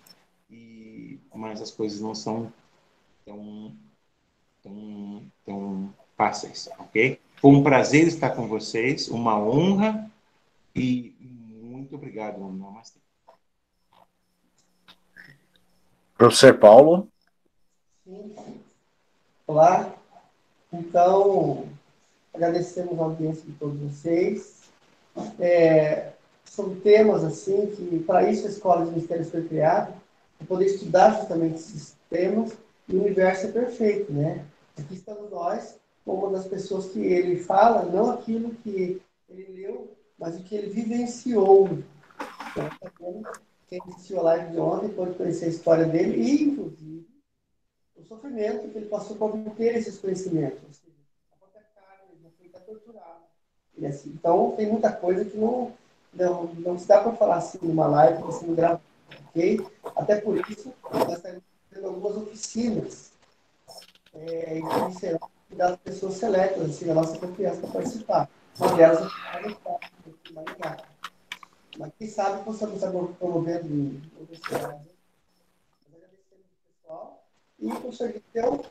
Mas as coisas não são tão fáceis, ok? Foi um prazer estar com vocês, uma honra e muito obrigado. Namastê. Professor Paulo. Sim. Olá. Então, agradecemos a audiência de todos vocês. São temas assim que, para isso, a Escola de Mistérios foi criada, para poder estudar justamente esses temas, e o universo é perfeito, né? Aqui estamos nós, como uma das pessoas que ele fala, não aquilo que ele leu, mas o que ele vivenciou. Então, tá vendo? Quem assistiu a live de ontem pode conhecer a história dele e, inclusive, o sofrimento que ele passou para obter esses conhecimentos. Ou seja, a própria carne já foi torturada. E assim, então, tem muita coisa que não se dá para falar assim numa live, assim, grava, ok? Até por isso, nós estamos fazendo algumas oficinas que serão das pessoas seletas, assim, da nossa confiança para participar. Uma delas é o Maringá. Mas quem sabe possamos estar promovendo em outras cidades. Nós agradecemos o pessoal. E o professor Guilherme,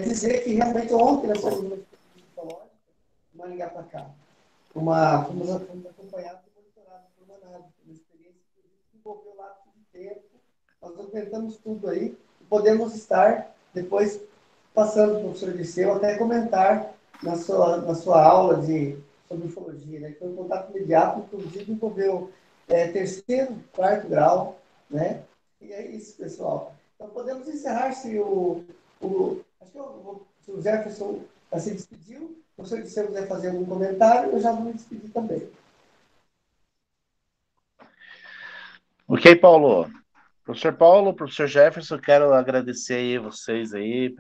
dizer que realmente ontem nós fizemos uma experiência psicológica de Maringá para cá. Fomos acompanhados e monitorados por Manado, uma experiência que envolveu lá de tempo. Nós documentamos tudo aí e podemos estar depois passando para o professor Liceu até comentar na sua aula sobre ufologia, né? Foi um contato imediato, inclusive envolveu terceiro, quarto grau, né? E é isso, pessoal. Então podemos encerrar se acho que o Jefferson se despediu. Se o professor Liceu quiser fazer algum comentário, eu já vou me despedir também. Ok, Paulo. Professor Paulo, professor Jefferson, quero agradecer aí vocês aí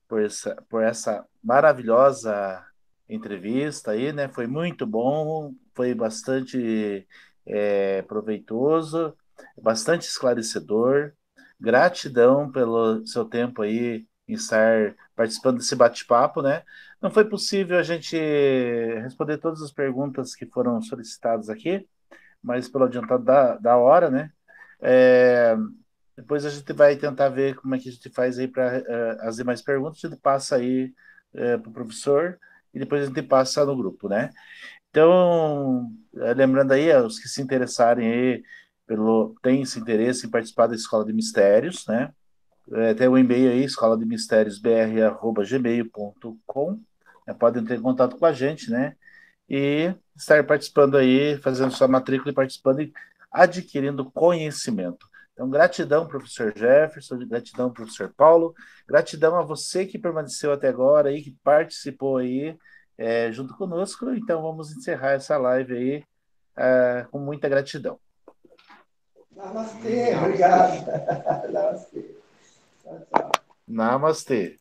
por essa maravilhosa entrevista aí, né? Foi muito bom, foi bastante proveitoso, bastante esclarecedor. Gratidão pelo seu tempo aí em estar participando desse bate-papo, né? Não foi possível a gente responder todas as perguntas que foram solicitadas aqui, mas pelo adiantado da hora, né? É, depois a gente vai tentar ver como é que a gente faz aí para as demais perguntas, a gente passa aí para o professor e depois a gente passa no grupo, né? Então, lembrando aí, os que se interessarem aí, tem esse interesse em participar da Escola de Mistérios, né? Tem o e-mail aí, escolademistériosbr@gmail.com, podem ter contato com a gente, né? E estar participando aí, fazendo sua matrícula e participando e adquirindo conhecimento. Então, gratidão, professor Jefferson, gratidão, professor Paulo, gratidão a você que permaneceu até agora aí, que participou aí junto conosco. Então, vamos encerrar essa live aí com muita gratidão. Namastê, obrigado. Namastê. Tchau, tchau. Namastê.